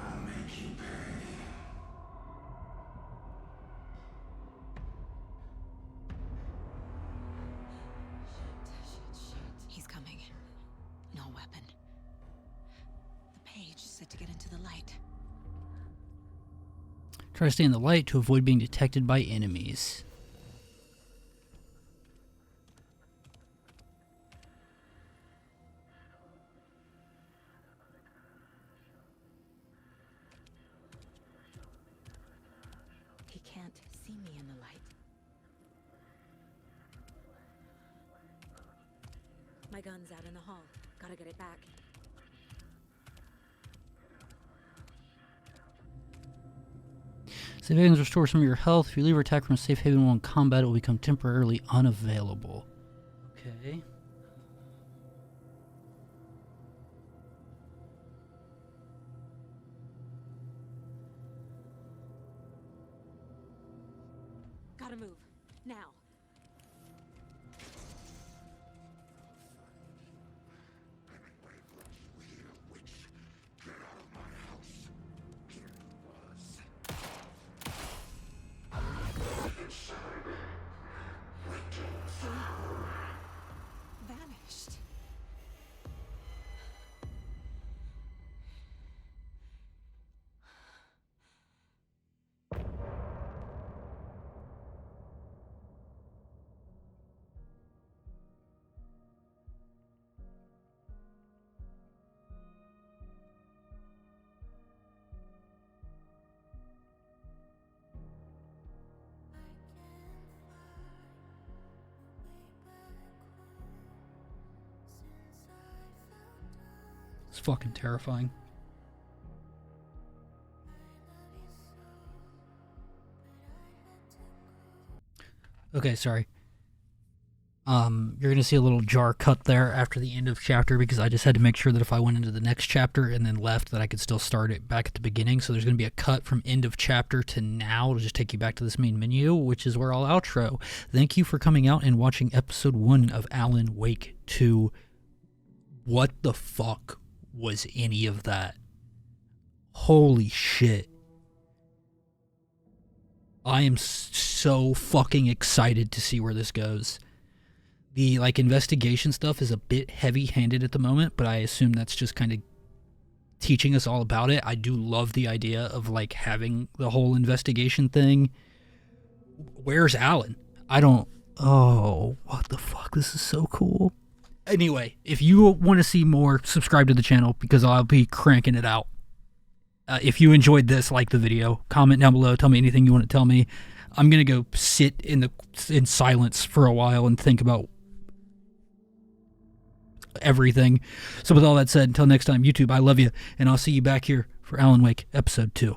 [SPEAKER 13] I'll make you pay.
[SPEAKER 1] Try to stay in the light to avoid being detected by enemies.
[SPEAKER 3] He can't see me in the light. My gun's out in the hall. Gotta get it back.
[SPEAKER 1] Safe havens restore some of your health. If you leave or attack from a safe haven while in combat, it will become temporarily unavailable. Okay.
[SPEAKER 3] Gotta move. Now.
[SPEAKER 15] Vanished.
[SPEAKER 1] It's fucking terrifying. Okay, sorry. You're gonna see a little jar cut there after the end of chapter because I just had to make sure that if I went into the next chapter and then left that I could still start it back at the beginning. So there's gonna be a cut from end of chapter to now to just take you back to this main menu, which is where I'll outro. Thank you for coming out and watching episode 1 of Alan Wake 2. What the fuck was any of that? Holy shit. I am so fucking excited to see where this goes. The investigation stuff is a bit heavy-handed at the moment, but I assume that's just kind of teaching us all about it. I do love the idea of having the whole investigation thing. Where's Alan? Oh, what the fuck? This is so cool. Anyway, if you want to see more, subscribe to the channel because I'll be cranking it out. If you enjoyed this, like the video, comment down below, tell me anything you want to tell me. I'm going to go sit in silence for a while and think about everything. So with all that said, until next time, YouTube, I love you, and I'll see you back here for Alan Wake Episode 2.